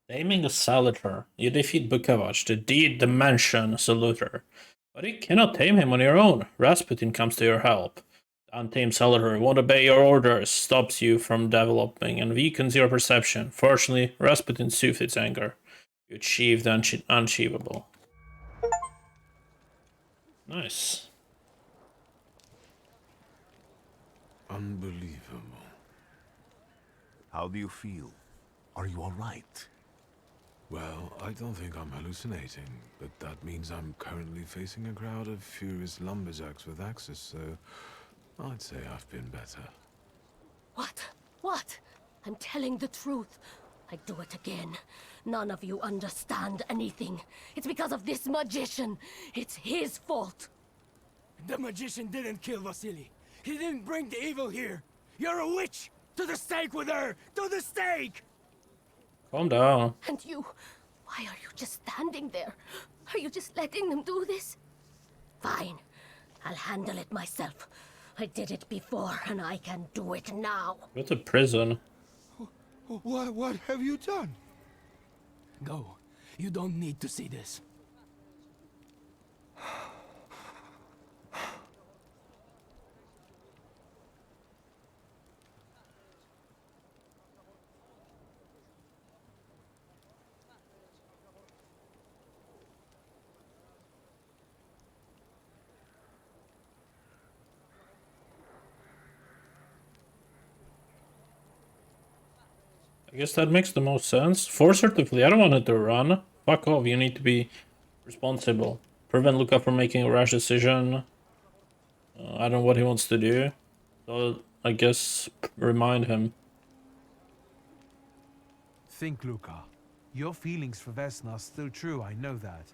A: Taming a Saluter. You defeat Bukavach, the D-Dimension Saluter. But you cannot tame him on your own. Rasputin comes to your help. The untamed Saluter won't obey your orders, stops you from developing, and weakens your perception. Fortunately, Rasputin soothed its anger. You achieved the unachievable. Nice.
C: Unbelievable.
I: How do you feel? Are you alright?
C: Well, I don't think I'm hallucinating, but that means I'm currently facing a crowd of furious lumberjacks with axes, so I'd say I've been better.
K: What? What? I'm telling the truth. I do it again. None of you understand anything. It's because of this magician. It's his fault.
P: The magician didn't kill Vasily. He didn't bring the evil here. You're a witch! To the stake with her! To the stake!
A: Calm down.
K: And you, why are you just standing there? Are you just letting them do this? Fine, I'll handle it myself. I did it before, and I can do it now.
A: Go to prison.
P: What have you done? Go. You don't need to see this.
A: I guess that makes the most sense. Force her to flee. I don't want her to run. Fuck off. You need to be responsible. Prevent Luca from making a rash decision. I don't know what he wants to do. So I guess remind him.
C: Think, Luca. Your feelings for Vesna are still true, I know that.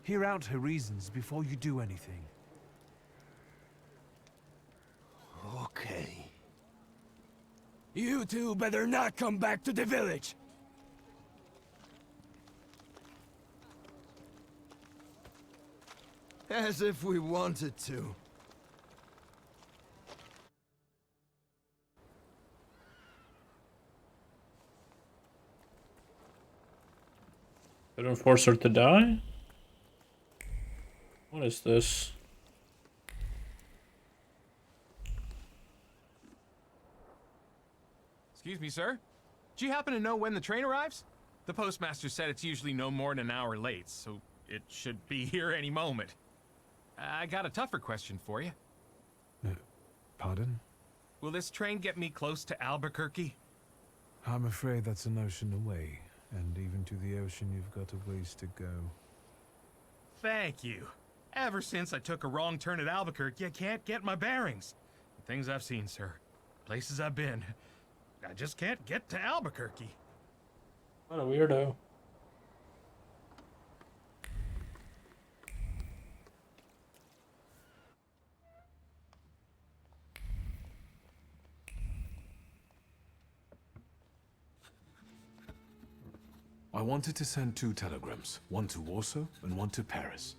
C: Hear out her reasons before you do anything.
P: Okay. You two better not come back to the village.
G: As if we wanted to.
A: Couldn't force her to die? What is this?
Q: Excuse me, sir. Do you happen to know when the train arrives? The postmaster said it's usually no more than an hour late, so it should be here any moment. I got a tougher question for you.
C: Pardon?
Q: Will this train get me close to Albuquerque?
C: I'm afraid that's an ocean away, and even to the ocean you've got a ways to go.
Q: Thank you. Ever since I took a wrong turn at Albuquerque, I can't get my bearings. The things I've seen, sir. Places I've been. I just can't get to Albuquerque.
A: What a weirdo.
C: I wanted to send 2 telegrams, one to Warsaw and one to Paris.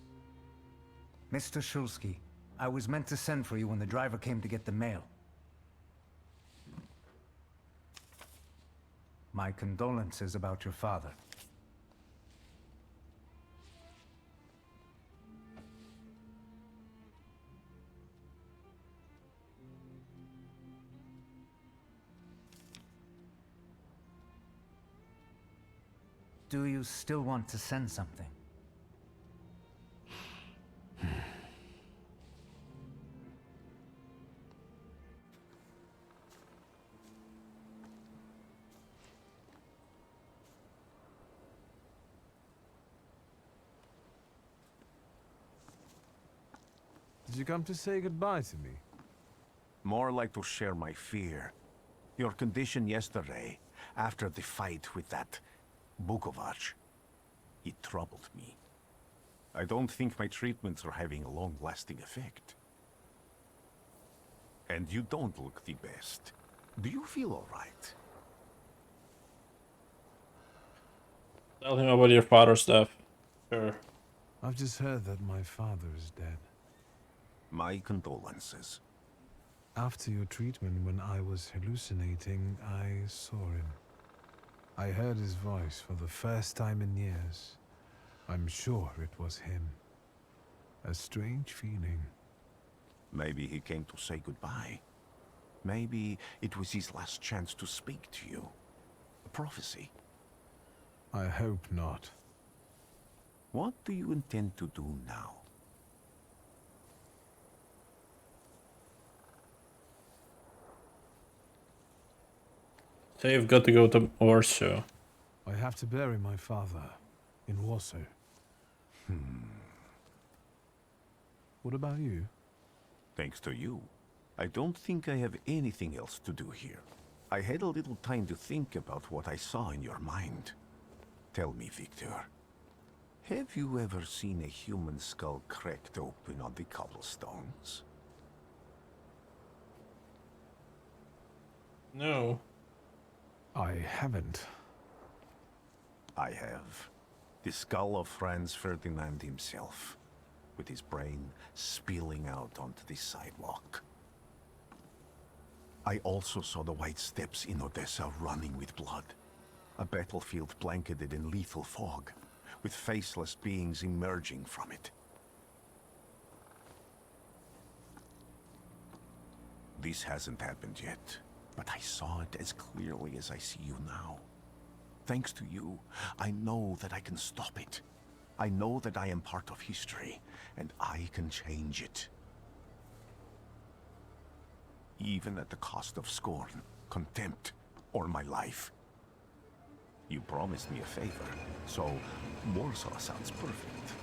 D: Mr. 𝐒𝐩𝐞𝐜, I was meant to send for you when the driver came to get the mail. My condolences about your father. Do you still want to send something?
C: Did you come to say goodbye to me?
I: More like to share my fear. Your condition yesterday, after the fight with that Bukovac, it troubled me. I don't think my treatments are having a long-lasting effect. And you don't look the best. Do you feel all right?
A: Tell him about your father's stuff. Sure.
C: I've just heard that my father is dead.
I: My condolences.
C: After your treatment, when I was hallucinating, I saw him. I heard his voice for the first time in years. I'm sure it was him. A strange feeling.
I: Maybe he came to say goodbye. Maybe it was his last chance to speak to you. A prophecy.
C: I hope not.
I: What do you intend to do now?
A: So you've got to go to Warsaw.
C: I have to bury my father in Warsaw. What about you?
I: Thanks to you, I don't think I have anything else to do here. I had a little time to think about what I saw in your mind. Tell me, Victor, have you ever seen a human skull cracked open on the cobblestones?
A: No.
C: I haven't.
I: I have. The skull of Franz Ferdinand himself, with his brain spilling out onto the sidewalk. I also saw the white steps in Odessa running with blood. A battlefield blanketed in lethal fog, with faceless beings emerging from it. This hasn't happened yet, but I saw it as clearly as I see you now. Thanks to you, I know that I can stop it. I know that I am part of history, and I can change it. Even at the cost of scorn, contempt, or my life. You promised me a favor, so Warsaw sounds perfect.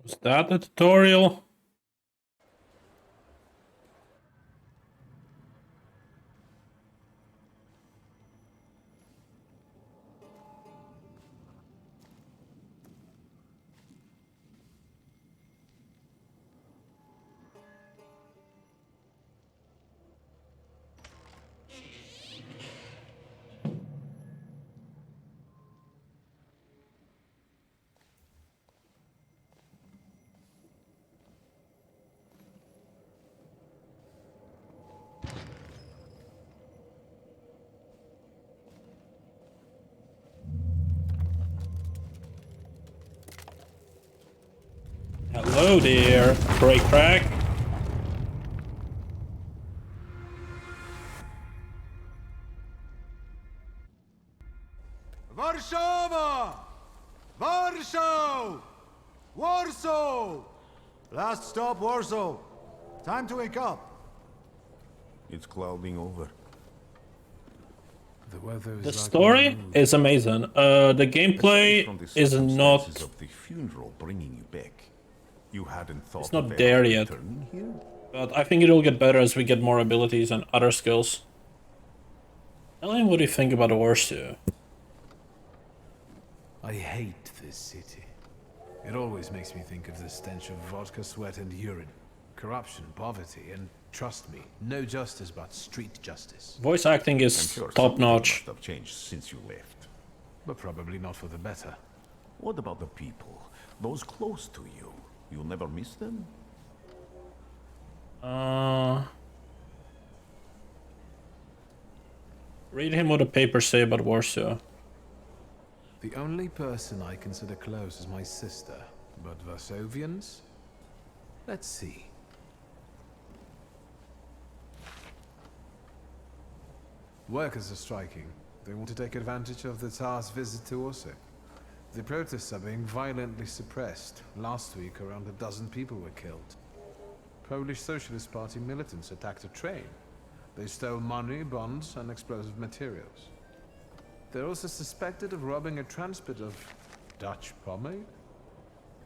A: Was that the tutorial? Hello there, Cray Crack.
N: Warszawa! Warsaw! Warsaw! Last stop, Warsaw. Time to wake up.
I: It's clouding over.
C: The weather is
A: The
C: like
A: story
C: a mood.
A: is amazing. The gameplay
I: Aside from the
A: is
I: circumstances
A: not.
I: of the funeral bringing you back, you hadn't thought
A: It's
I: of
A: not
I: ever
A: there yet.
I: returning here?
A: But I think it'll get better as we get more abilities and other skills. Tell him what do you think about Warsaw?
C: I hate this city. It always makes me think of the stench of vodka, sweat, and urine. Corruption, poverty, and trust me, no justice but street justice.
A: Voice acting
I: I'm
A: is
I: sure
A: top
I: something
A: notch.
I: must have changed since you left.
C: But probably not for the better.
I: What about the people? Those close to you? You'll never miss them?
A: Read him what the papers say about Warsaw.
C: The only person I consider close is my sister, but Varsovians? Let's see. Workers are striking. They want to take advantage of the Tsar's visit to Warsaw. The protests are being violently suppressed. Last week, around a dozen people were killed. Polish Socialist Party militants attacked a train. They stole money, bonds, and explosive materials. They're also suspected of robbing a transport of Dutch pomade.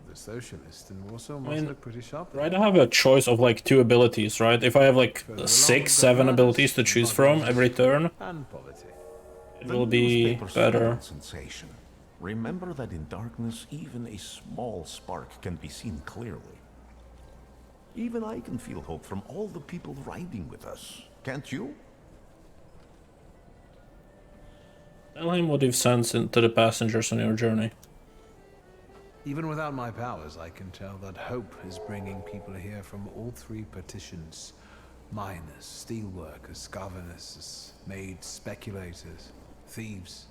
C: The socialists in Warsaw must look pretty sharp.
A: Right, I have a choice of like 2 abilities, right? If I have like 6, 7 abilities to choose from every turn, it will be better.
I: Sensation. Remember that in darkness, even a small spark can be seen clearly. Even I can feel hope from all the people riding with us. Can't you?
A: Tell him what you've sent to the passengers on your journey.
C: Even without my powers, I can tell that hope is bringing people here from all 3 partitions. Miners, steelworkers, governesses, maids, speculators, thieves.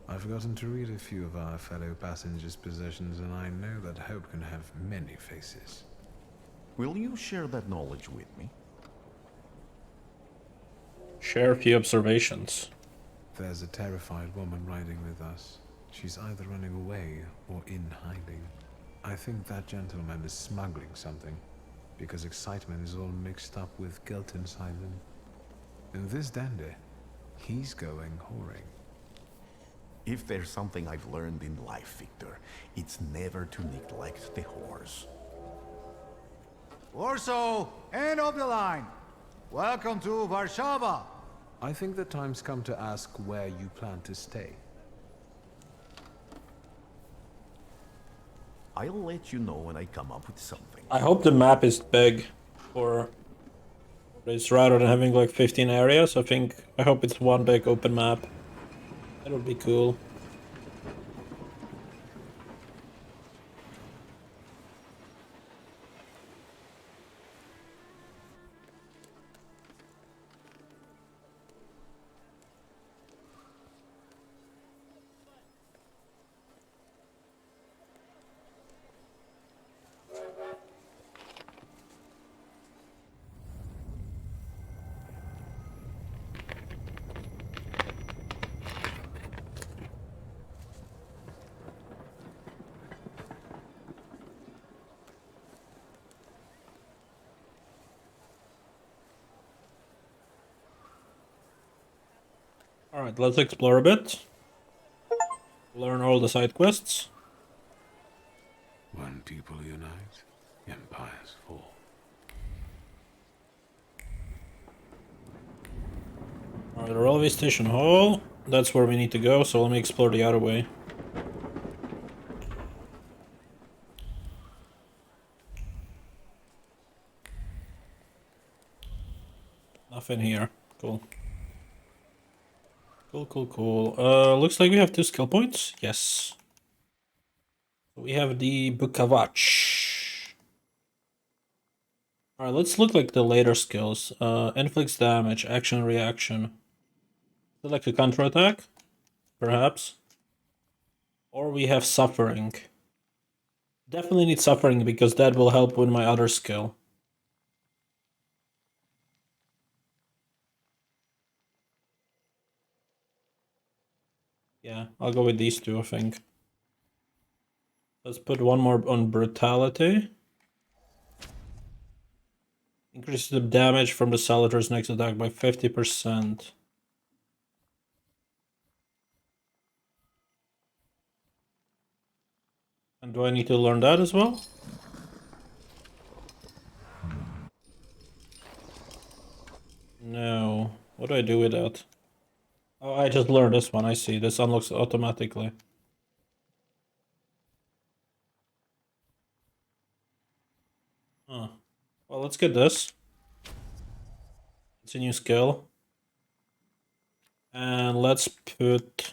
C: I've forgotten to read a few of our fellow passengers' possessions, and I know that hope can have many faces.
I: Will you share that knowledge with me?
A: Share a few observations.
C: There's a terrified woman riding with us. She's either running away or in hiding. I think that gentleman is smuggling something, because excitement is all mixed up with guilt inside him. And this dandy, he's going whoring.
I: If there's something I've learned in life, Victor, it's never to neglect the horse.
R: Warsaw, end of the line. Welcome to Warsaw.
C: I think the time's come to ask where you plan to stay.
I: I'll let you know when I come up with something.
A: I hope the map is big for this rather than having like 15 areas. I hope it's one big open map. That would be cool. Alright, let's explore a bit. Learn all the side quests.
C: When people unite, empires fall.
A: Alright, the railway station hall. That's where we need to go, so let me explore the other way. Nothing here. Cool. Cool. Looks like we have 2 skill points. Yes. We have the Bukavach. Alright, let's look like the later skills. Inflicts damage, action, reaction. Is it like a counterattack? Perhaps. Or we have suffering. Definitely need suffering because that will help with my other skill. Yeah, I'll go with these 2, I think. Let's put one more on brutality. Increases the damage from the Salator's next attack by 50%. Do I need to learn that as well? No. What do I do with that? Oh, I just learned this one. I see. This unlocks automatically. Huh. Well, let's get this. It's a new skill. And let's put...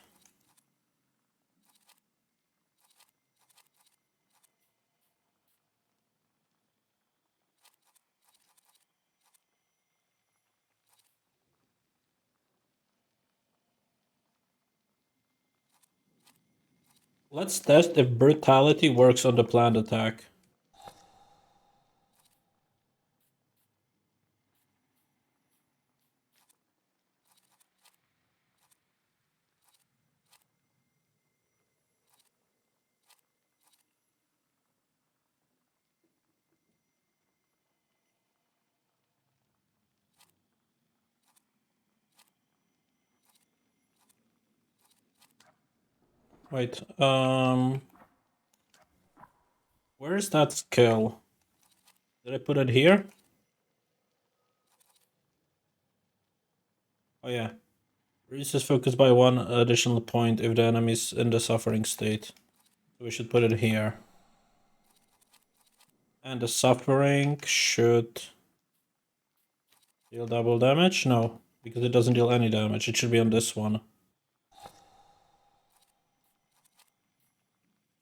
A: Let's test if brutality works on the planned attack. Wait, where is that skill? Did I put it here? Oh yeah. Reduces focus by 1 additional point if the enemy is in the suffering state. So we should put it here. And the suffering should deal double damage? No, because it doesn't deal any damage. It should be on this one.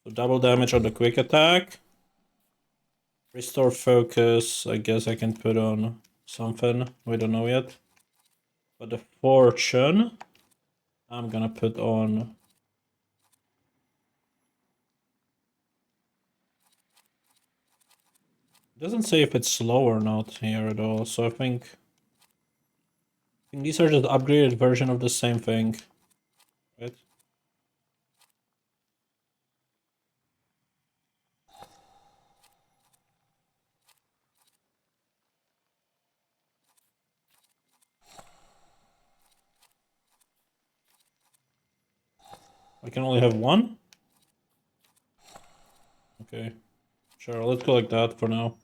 A: So double damage on the quick attack. Restore focus, I guess I can put on something. We don't know yet. But the fortune, I'm gonna put on... It doesn't say if it's slow or not here at all, so I think these are just upgraded version of the same thing, right? I can only have one? Okay, sure, let's go like that for now.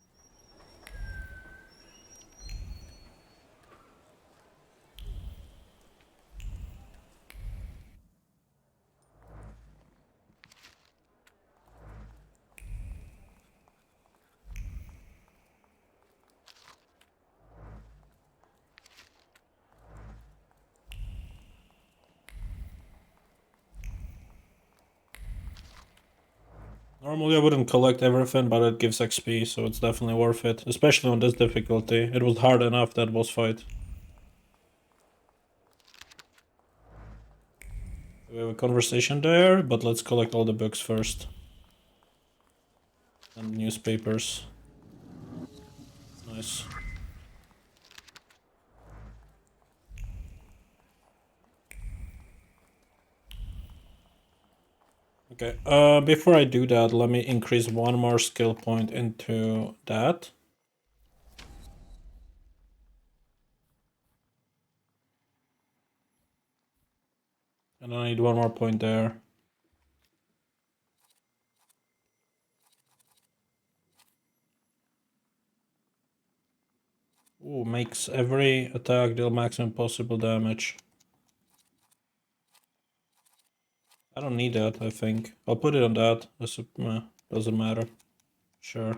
A: Normally I wouldn't collect everything, but it gives XP, so it's definitely worth it. Especially on this difficulty. It was hard enough, that boss fight. We have a conversation there, but let's collect all the books first. And newspapers. Nice. Okay, before I do that, let me increase one more skill point into that. And I need one more point there. Ooh, makes every attack deal maximum possible damage. I don't need that, I think. I'll put it on that. Doesn't matter. Sure.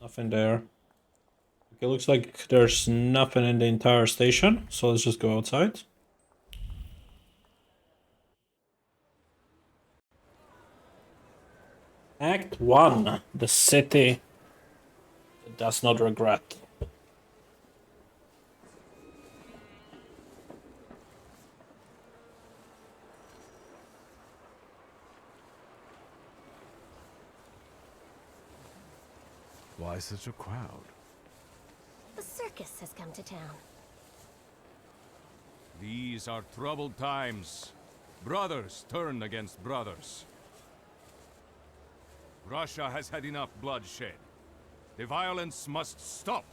A: Nothing there. Okay, looks like there's nothing in the entire station, so let's just go outside. Act 1. The city that does not regret.
C: Why such a crowd?
K: The circus has come to town.
S: These are troubled times. Brothers turn against brothers. Russia has had enough bloodshed. The violence must stop.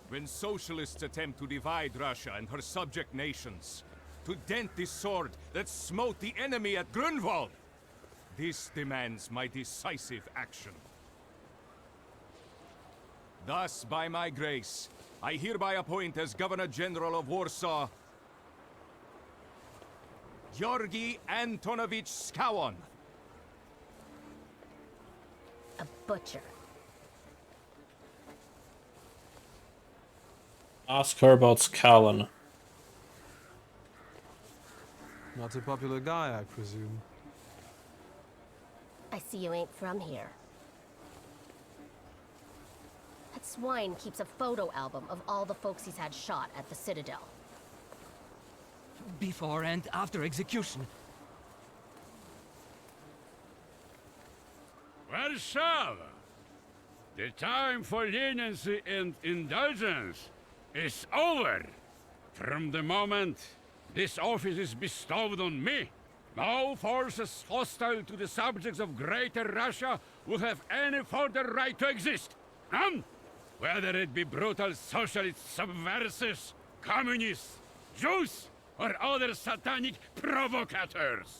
S: when socialists attempt to divide Russia and her subject nations, to dent the sword that smote the enemy at Grunwald. This demands my decisive action. Thus, by my grace, I hereby appoint as Governor General of Warsaw 𝐒𝐩𝐞𝐜𝐬 𝐒𝐻𝐚𝐥𝐬.
K: A butcher.
A: Ask her about Scallon.
C: Not a popular guy, I presume.
K: I see you ain't from here. That swine keeps a photo album of all the folks he's had shot at the Citadel.
P: Before and after execution.
T: Warsaw! The time for leniency and indulgence is over. From the moment this office is bestowed on me, no forces hostile to the subjects of Greater Russia will have any further right to exist. None! Whether it be brutal socialist subversives, communists, Jews, or other satanic provocateurs.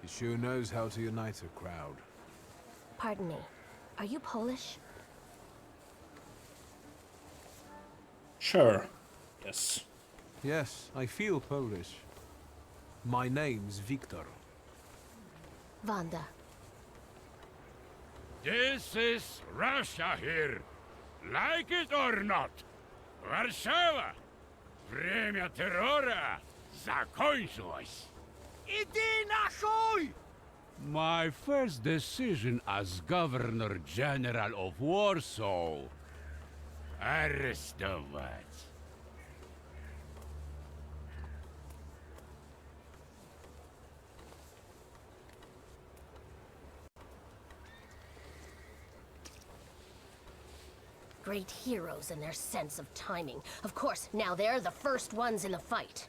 C: He sure knows how to unite a crowd.
K: Pardon me, are you Polish?
A: Sure. Yes.
C: Yes, I feel Polish. My name's Victor.
K: Wanda.
T: This is Russia here. Like it or not. Warszawa. Время террора закончилось.
P: Иди нахуй!
T: My first decision as Governor General of Warsaw. Arrestować.
K: Great heroes in their sense of timing. Of course, now they're the first ones in the fight.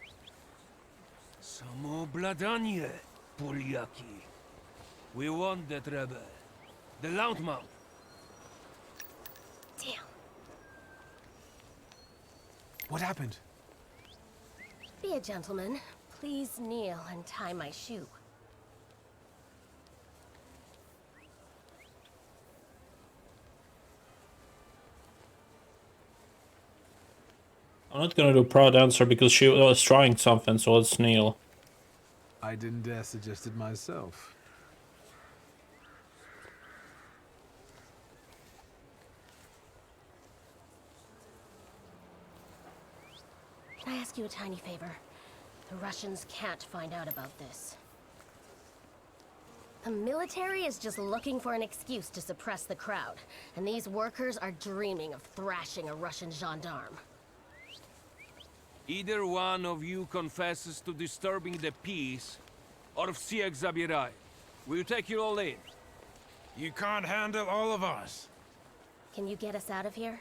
P: Samoobladanie, Polyaki. We want that rebel. The loudmouth.
K: Damn.
C: What happened?
K: Be a gentleman. Please kneel and tie my shoe.
A: I'm not gonna do proud answer because she was trying something, so let's kneel.
C: I didn't dare suggest it myself.
K: Can I ask you a tiny favor? The Russians can't find out about this. The military is just looking for an excuse to suppress the crowd, and these workers are dreaming of thrashing a Russian gendarme.
S: Either one of you confesses to disturbing the peace, or всех забирай. We'll take you all in.
N: You can't handle all of us.
K: Can you get us out of here?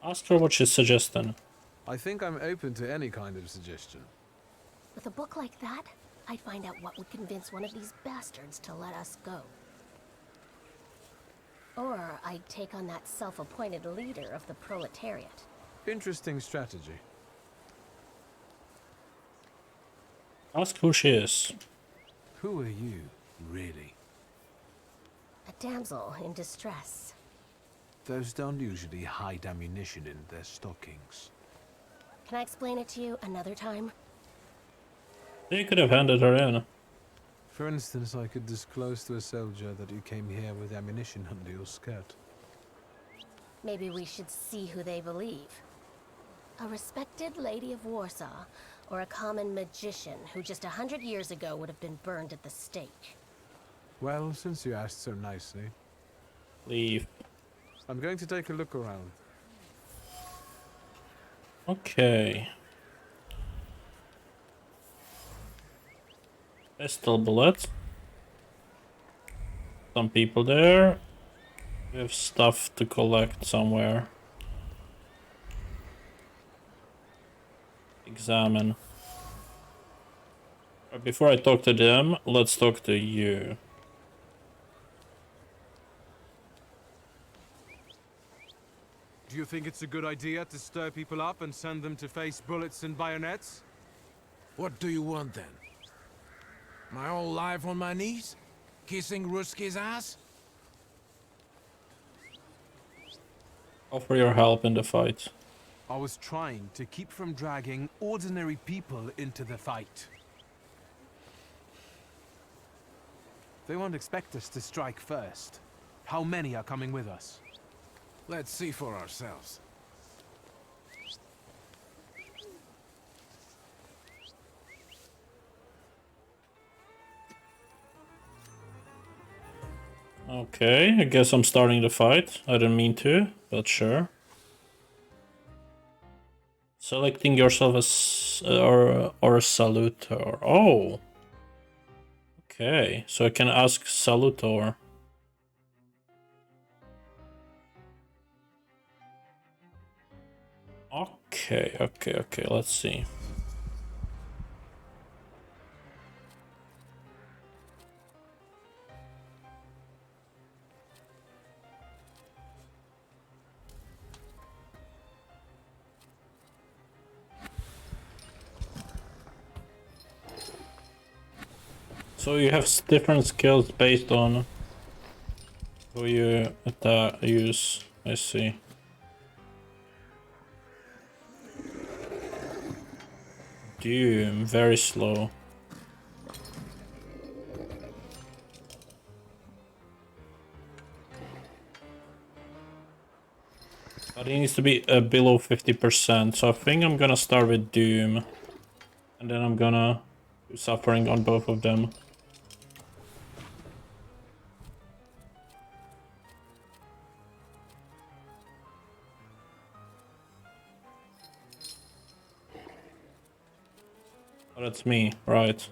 A: Ask her what she's suggesting.
C: I think I'm open to any kind of suggestion.
K: With a book like that, I'd find out what would convince one of these bastards to let us go. Or I'd take on that self-appointed leader of the proletariat.
C: Interesting strategy.
A: Ask who she is.
C: Who are you, really?
K: A damsel in distress.
C: Those don't usually hide ammunition in their stockings.
K: Can I explain it to you another time?
A: They could have handed her in.
C: For instance, I could disclose to a soldier that you came here with ammunition under your skirt.
K: Maybe we should see who they believe. A respected lady of Warsaw, or a common magician who just 100 years ago would have been burned at the stake.
C: Well, since you asked so nicely.
A: Leave.
C: I'm going to take a look around.
A: Okay. Pistol bullet. Some people there. We have stuff to collect somewhere. Examine. But before I talk to them, let's talk to you.
N: think it's a good idea to stir people up and send them to face bullets and bayonets?
R: What do you want then? My whole life on my knees? Kissing Ruski's ass?
A: Offer your help in the fight.
N: I was trying to keep from dragging ordinary people into the fight. They won't expect us to strike first. How many are coming with us?
R: Let's see for ourselves.
A: Okay, I guess I'm starting the fight. I didn't mean to, but sure. Selecting yourself as or a salutor. Oh. Okay, so I can ask salutor. Okay, let's see. So you have different skills based on who you use. I see. Doom, very slow. But it needs to be below 50%, so I think I'm gonna start with Doom. And then I'm gonna do Suffering on both of them. Oh, that's me, right.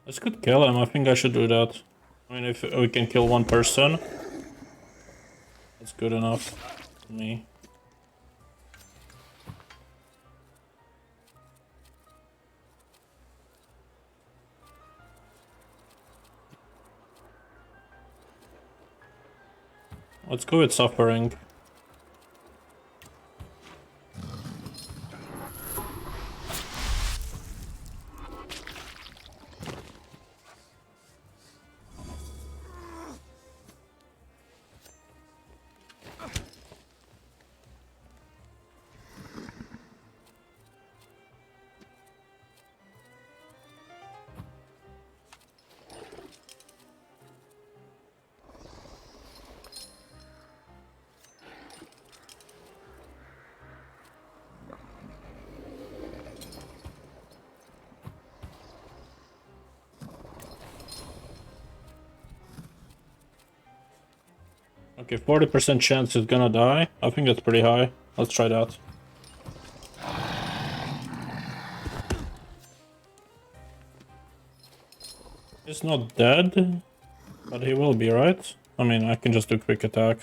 A: This could kill him, I think I should do that. I mean, if we can kill one person, that's good enough for me. Let's go with Suffering. Okay, 40% chance it's gonna die. I think that's pretty high. Let's try that. He's not dead, but he will be, right? I mean, I can just do quick attack.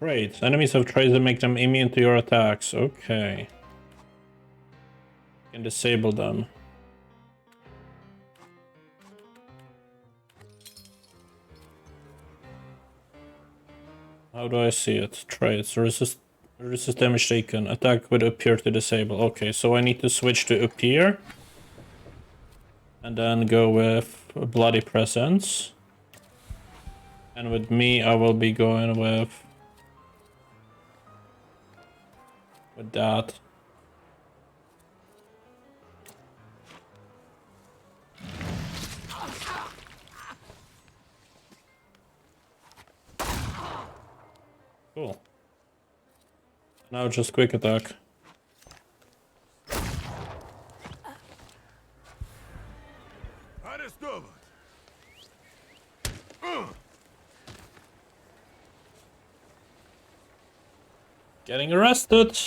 A: Great. Enemies have traits that make them immune to your attacks. Okay. You can disable them. How do I see it? Traits. Resist damage taken. Attack would appear to disable. Okay, so I need to switch to appear. And then go with Bloody Presence. And with me, I will be going with that. Cool. Now just quick attack. Getting arrested.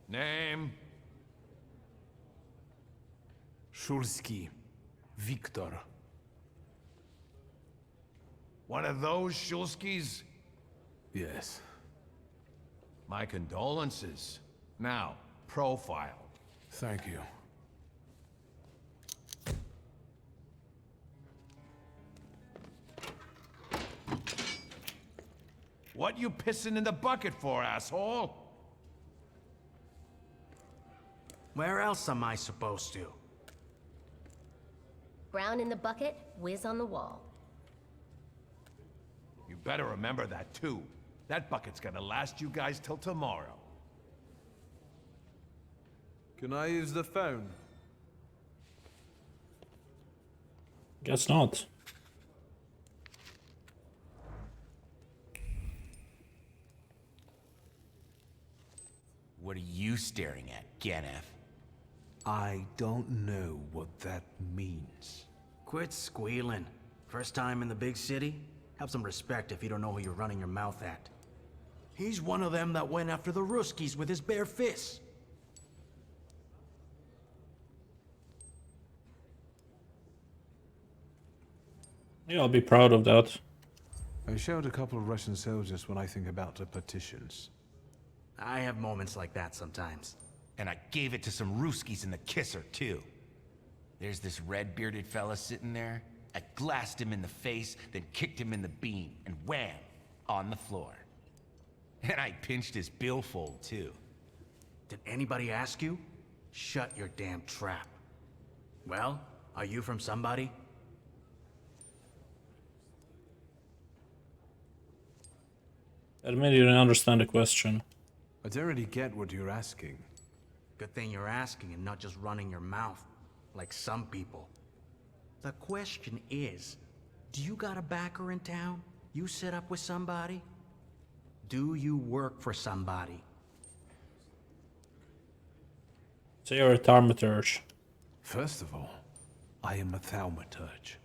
R: Name?
C: Szulski. Victor.
R: One of those Shulskis?
C: Yes.
R: My condolences. Now, profile.
C: Thank you.
R: What you pissing in the bucket for, asshole?
E: Where else am I supposed to?
K: Brown in the bucket, whiz on the wall.
R: You better remember that, too. That bucket's gonna last you guys till tomorrow.
N: Can I use the phone?
A: Guess not.
U: What are you staring at, Ganef?
C: I don't know what that means.
E: Quit squealing. First time in the big city? Have some respect if you don't know who you're running your mouth at. He's one of them that went after the Ruskies with his bare fists.
A: Yeah, I'll be proud of that.
C: I showed a couple of Russian soldiers when I think about the petitions.
E: I have moments like that sometimes.
U: And I gave it to some Ruskies in the kisser, too. There's this red-bearded fella sitting there. I glassed him in the face, then kicked him in the bean, and wham! On the floor. And I pinched his billfold, too.
E: Did anybody ask you? Shut your damn trap. Well, are you from somebody?
A: Admit you didn't understand the question.
C: I don't really get what you're asking.
E: Good thing you're asking and not just running your mouth, like some people. The question is, do you got a backer in town? You set up with somebody? Do you work for somebody?
A: So you're a Thaumaturge.
C: First of all, I am a Thaumaturge.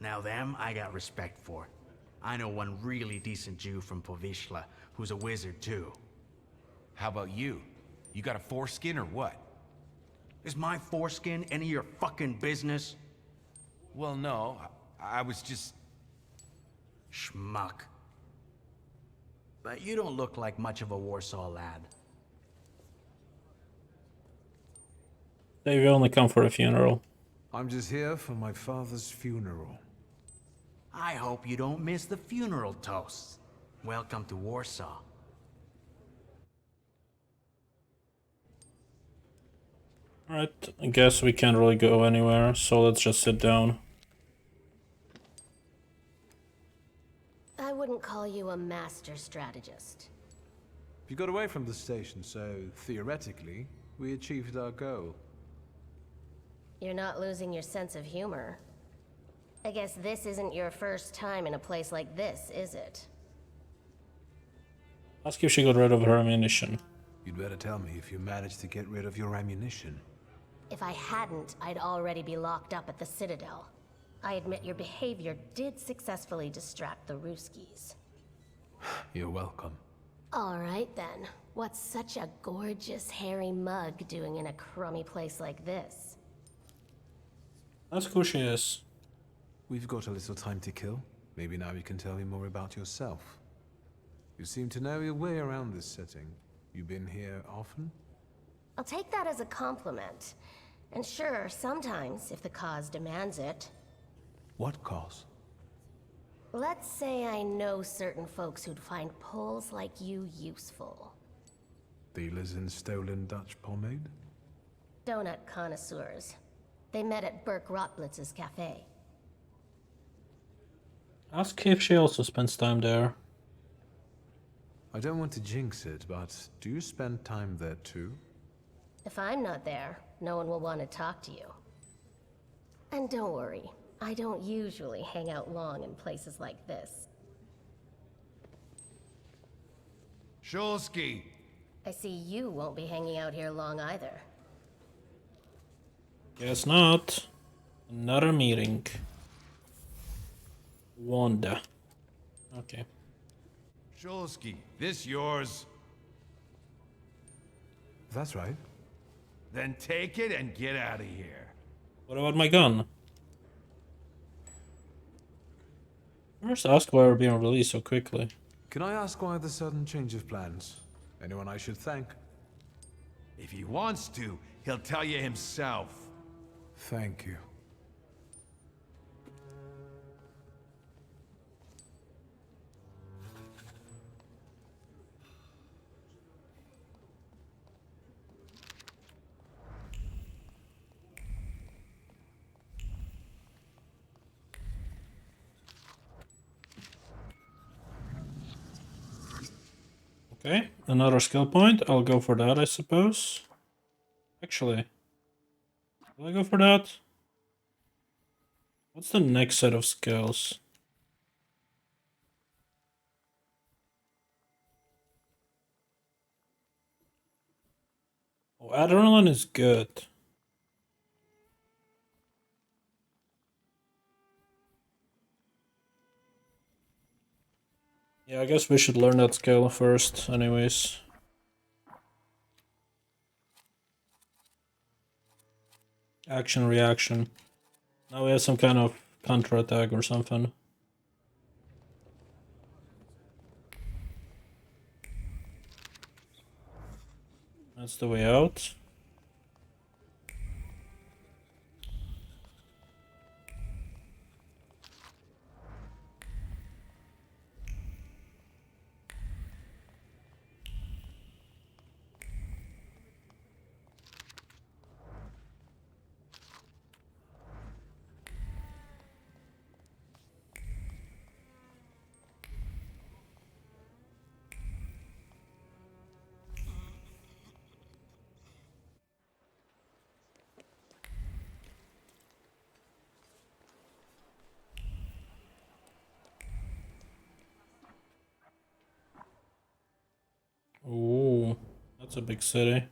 E: Now them, I got respect for. I know one really decent Jew from Povishla, who's a wizard too.
U: How about you? You got a foreskin or what?
E: Is my foreskin any of your fucking business?
U: Well, no. I was just...
E: Schmuck. But you don't look like much of a Warsaw lad.
A: They've only come for a funeral.
C: I'm just here for my father's funeral.
E: I hope you don't miss the funeral toasts. Welcome to Warsaw.
A: Alright, I guess we can't really go anywhere, so let's just sit down.
K: I wouldn't call you a master strategist.
C: You got away from the station, so theoretically, we achieved our goal.
K: You're not losing your sense of humor. I guess this isn't your first time in a place like this, is it?
A: Ask if she got rid of her ammunition.
C: You'd better tell me if you managed to get rid of your ammunition.
K: If I hadn't, I'd already be locked up at the Citadel. I admit your behavior did successfully distract the Ruskies.
C: You're welcome.
K: All right then. What's such a gorgeous, hairy mug doing in a crummy place like this?
A: That's who she is.
C: We've got a little time to kill. Maybe now you can tell me more about yourself. You seem to know your way around this setting. You been here often?
K: I'll take that as a compliment. And sure, sometimes, if the cause demands it.
C: What cause?
K: Let's say I know certain folks who'd find pulls like you useful.
C: Dealers in stolen Dutch pomade?
K: Donut connoisseurs. They met at Burke Rotblitz's cafe.
A: Ask if she also spends time there.
C: I don't want to jinx it, but do you spend time there too?
K: If I'm not there, no one will want to talk to you. And don't worry, I don't usually hang out long in places like this.
R: Shulski!
K: I see you won't be hanging out here long either.
A: Guess not. Another meeting. Wanda. Okay.
B: Shulsky, this yours?
C: That's right.
B: Then take it and get out of here.
A: What about my gun? First, ask why we're being released so quickly.
C: Can I ask why the sudden change of plans? Anyone I should thank?
B: If he wants to, he'll tell you himself.
C: Thank you.
A: Okay, another skill point. I'll go for that, I suppose. Actually, will I go for that? What's the next set of skills? Oh, adrenaline is good. Yeah, I guess we should learn that skill first, anyways. Action, reaction. Now we have some kind of counter-attack or something. That's the way out. Ooh, that's a big city.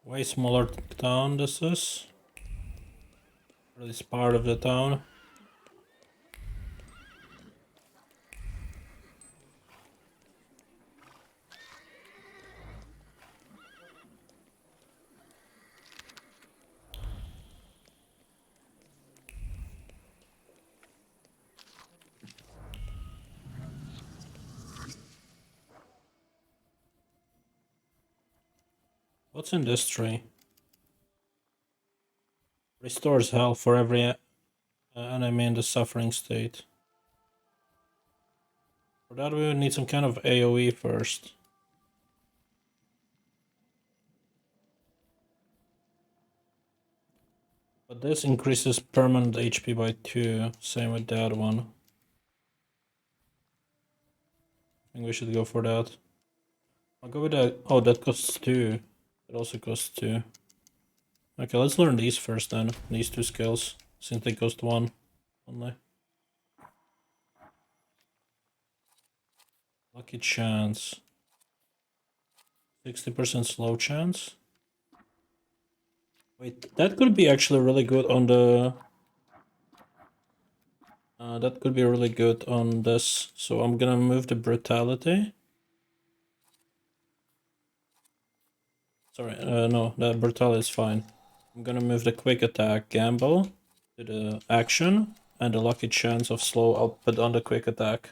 A: Way smaller town this is. Or at least part of the town. What's in this tree? Restores health for every enemy in the suffering state. For that we would need some kind of AoE first. But this increases permanent HP by 2, same with that one. I think we should go for that. I'll go with that. Oh, that costs 2. It also costs 2. Okay, let's learn these first then. These 2 skills, since they cost 1 only. Lucky chance. 60% slow chance. Wait, that could be actually really good on the... that could be really good on this. So I'm gonna move the brutality. Sorry, no, the brutal is fine. I'm gonna move the quick attack gamble to the action, and the lucky chance of slow I'll put on the quick attack.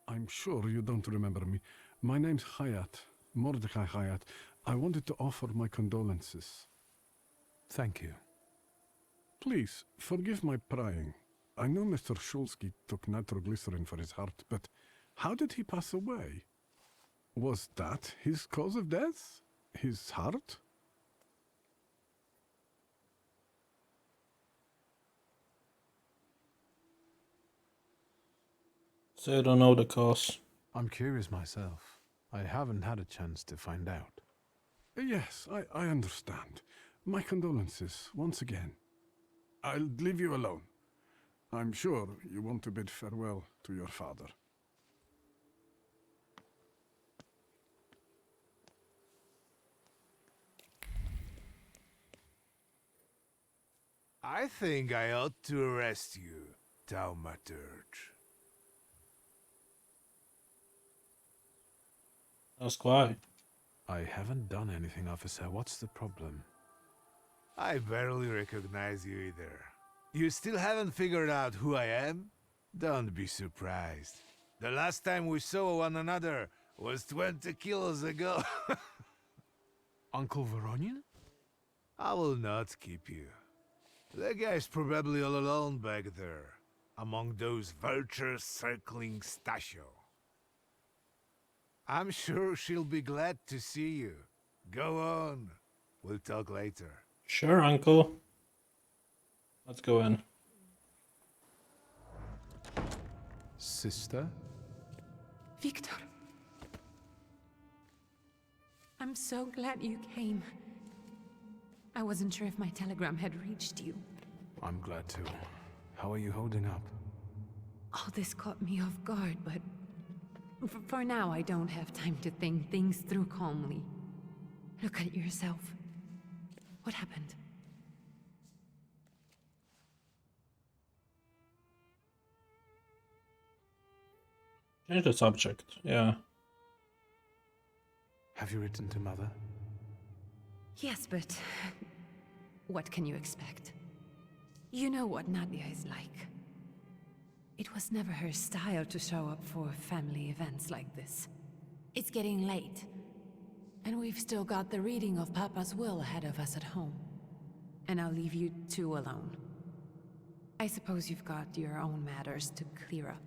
C: I'm sure you don't remember me. My name's Hayat, Mordecai Hayat. I wanted to offer my condolences. Thank you. Please, forgive my prying. I know Mr. Shulsky took nitroglycerin for his heart, but how did he pass away? Was that his cause of death? His heart?
A: So I don't know the cause.
C: I'm curious myself. I haven't had a chance to find out. Yes, I understand. My condolences, once again. I'll leave you alone. I'm sure you want to bid farewell to your father.
I: I think I ought to arrest you, Thaumaturge.
A: Ask why.
C: I haven't done anything, officer. What's the problem?
I: I barely recognize you either. You still haven't figured out who I am? Don't be surprised. The last time we saw one another was 20 kilos ago.
C: Uncle Voronian?
I: I will not keep you. The guy's probably all alone back there, among those vultures circling Stasio. I'm sure she'll be glad to see you. Go on. We'll talk later.
A: Sure, uncle. Let's go in.
C: Sister?
F: Victor. I'm so glad you came. I wasn't sure if my telegram had reached you.
C: I'm glad to. How are you holding up?
F: All this caught me off guard, but for now I don't have time to think things through calmly. Look at yourself. What happened?
A: Change the subject, yeah.
C: Have you written to Mother?
F: Yes, but what can you expect? You know what Nadia is like. It was never her style to show up for family events like this. It's getting late, and we've still got the reading of Papa's will ahead of us at home. And I'll leave you two alone. I suppose you've got your own matters to clear up.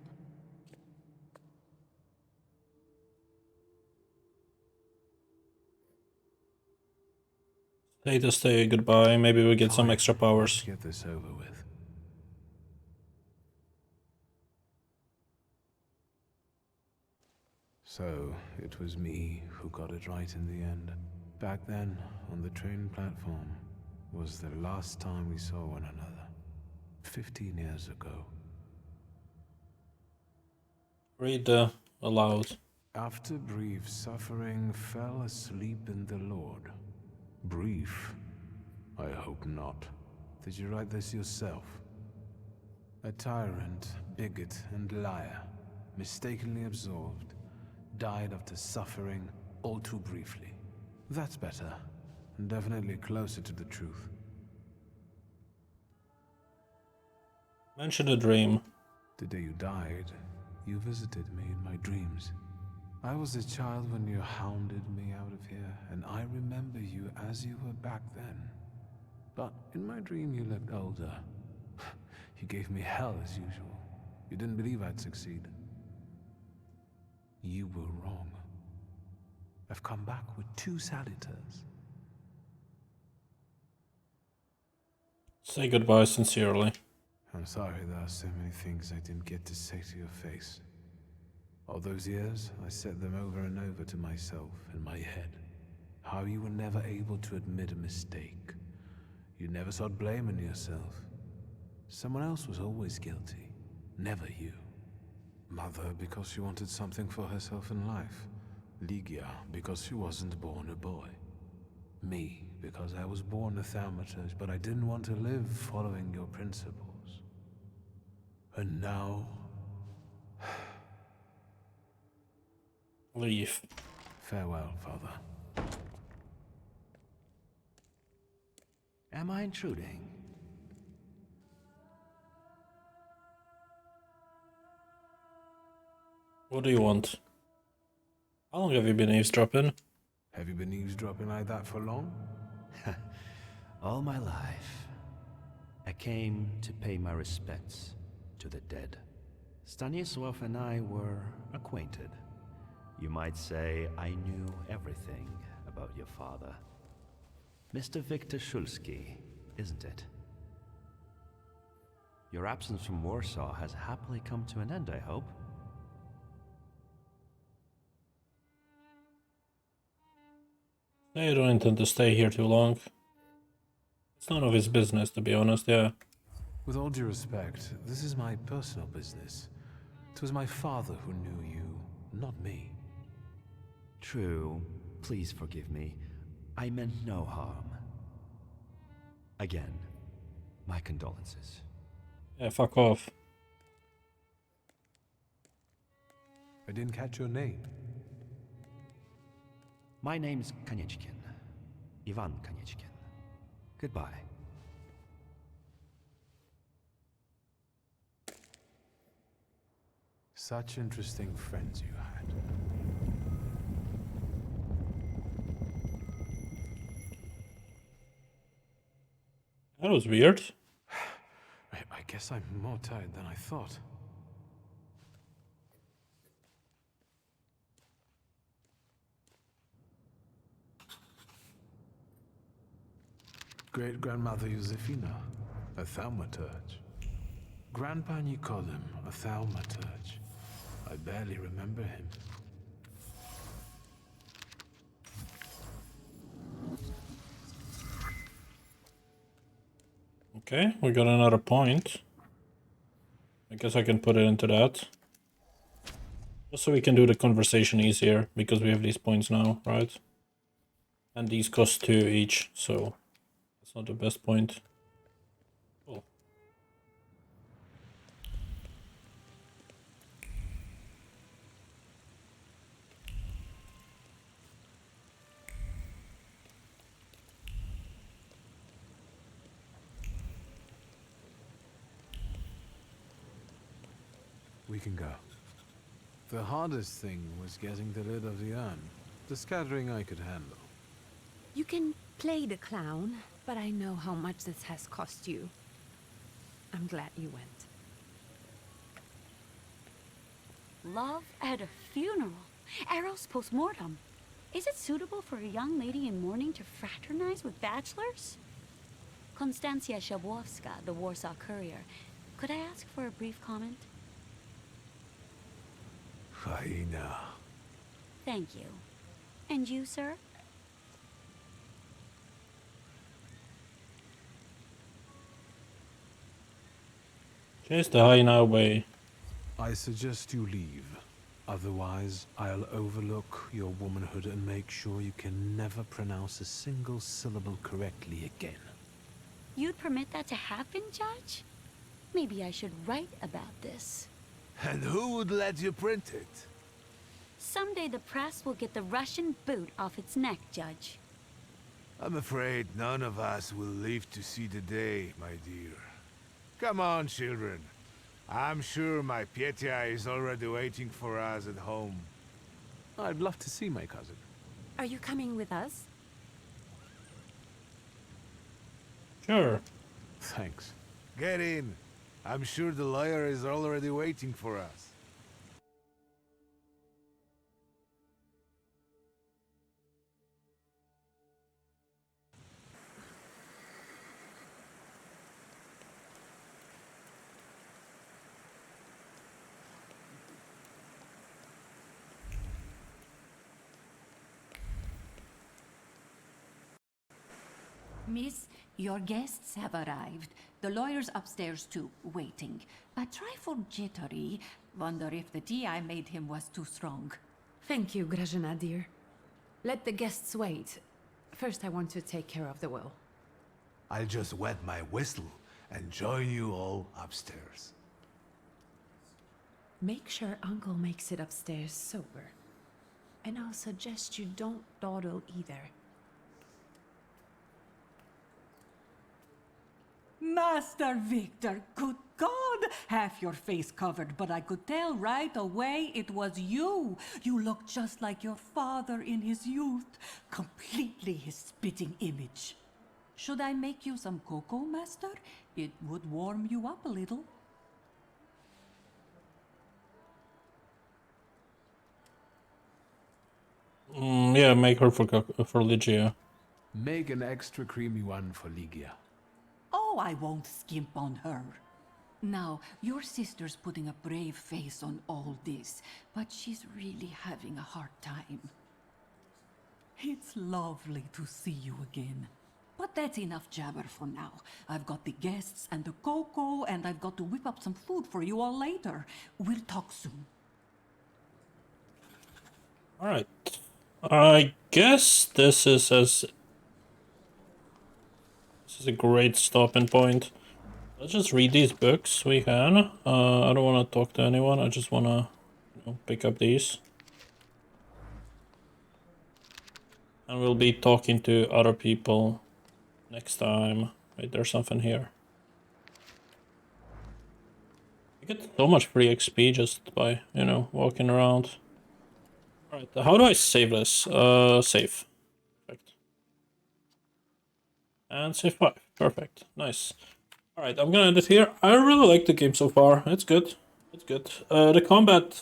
A: Say goodbye, maybe we get some extra powers.
C: Let's get this over with. So, it was me who got it right in the end. Back then, on the train platform, was the last time we saw one another. 15 years ago.
A: Read aloud.
C: After brief suffering, fell asleep in the Lord. Brief? I hope not. Did you write this yourself? A tyrant, bigot, and liar, mistakenly absolved, died after suffering all too briefly. That's better, and definitely closer to the truth.
A: Mention a dream.
C: The day you died, you visited me in my dreams. I was a child when you hounded me out of here, and I remember you as you were back then. But in my dream you looked older. You gave me hell as usual. You didn't believe I'd succeed. You were wrong. I've come back with 2 saluters.
A: Say goodbye sincerely.
C: I'm sorry there are so many things I didn't get to say to your face. All those years, I said them over and over to myself in my head. How you were never able to admit a mistake. You never sought blame in yourself. Someone else was always guilty, never you. Mother, because she wanted something for herself in life. Ligia, because she wasn't born a boy. Me, because I was born a Thaumaturge, but I didn't want to live following your principles. And now...
A: Leave.
C: Farewell, Father.
H: Am I intruding?
A: What do you want? How long have you been eavesdropping?
C: Have you been eavesdropping like that for long?
H: All my life. I came to pay my respects to the dead. Stanisław and I were acquainted. You might say I knew everything about your father. Mr. Victor Szulski, isn't it? Your absence from Warsaw has happily come to an end, I hope.
A: I don't intend to stay here too long. It's none of his business, to be honest, yeah.
C: With all due respect, this is my personal business. It was my father who knew you, not me.
H: True. Please forgive me. I meant no harm. Again, my condolences.
A: Yeah, fuck off.
C: I didn't catch your name.
H: My name's 𝐒𝐤𝐞𝐜𝐬. Ivan 𝐒𝐤𝐞𝐜𝐬. Goodbye.
C: Such interesting friends you had.
A: That was weird.
C: I guess I'm more tired than I thought. Great-grandmother Josefina, a Thaumaturge. Grandpa Nicolem, a Thaumaturge. I barely remember him.
A: Okay, we got another point. I guess I can put it into that. Just so we can do the conversation easier, because we have these points now, right? And these cost 2 each, so that's not the best point. Cool.
C: We can go. The hardest thing was getting the lid of the urn. The scattering I could handle.
F: You can play the clown, but I know how much this has cost you. I'm glad you went.
V: Love at a funeral. Eros post-mortem. Is it suitable for a young lady in mourning to fraternize with bachelors? Konstancja Szabłowska, the Warsaw Courier. Could I ask for a brief comment?
C: Hyena.
V: Thank you. And you, sir?
A: Chase the hyena away.
C: I suggest you leave. Otherwise, I'll overlook your womanhood and make sure you can never pronounce a single syllable correctly again.
V: You'd permit that to happen, Judge? Maybe I should write about this.
N: And who would let you print it?
V: Someday the press will get the Russian boot off its neck, Judge.
N: I'm afraid none of us will live to see the day, my dear. Come on, children. I'm sure my Petya is already waiting for us at home.
C: I'd love to see my cousin.
F: Are you coming with us?
A: Sure.
C: Thanks.
I: Get in. I'm sure the lawyer is already waiting for us.
J: Miss, your guests have arrived. The lawyer's upstairs too, waiting. A trifle jittery. Wonder if the tea I made him was too strong.
F: Thank you, 𝐒𝐩𝐞𝐬, dear. Let the guests wait. First, I want to take care of the will.
C: I'll just wet my whistle and join you all upstairs.
F: Make sure Uncle makes it upstairs sober. And I'll suggest you don't dawdle either.
M: Master Victor, good God! Half your face covered, but I could tell right away it was you. You look just like your father in his youth. Completely his spitting image. Should I make you some cocoa, Master? It would warm you up a little.
A: Yeah, make her for Ligia.
C: Make an extra creamy one for Ligia.
J: Oh, I won't skimp on her. Now, your sister's putting a brave face on all this, but she's really having a hard time. It's lovely to see you again. But that's enough jabber for now. I've got the guests and the cocoa, and I've got to whip up some food for you all later. We'll talk soon.
A: Alright. I guess this is a great stopping point. Let's just read these books we can. I don't want to talk to anyone. I just want to pick up these. And we'll be talking to other people next time. Wait, there's something here. I get so much free XP just by, walking around. Alright, how do I save this? Save. Perfect. And save 5. Perfect. Nice. Alright, I'm gonna end it here. I really like the game so far. It's good. It's good. The combat,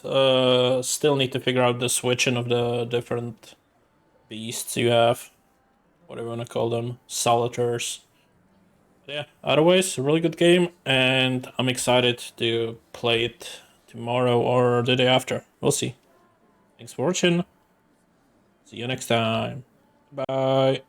A: still need to figure out the switching of the different beasts you have. Whatever you want to call them. Solitaires. Yeah, otherwise, a really good game. And I'm excited to play it tomorrow or the day after. We'll see. Thanks for watching. See you next time. Bye.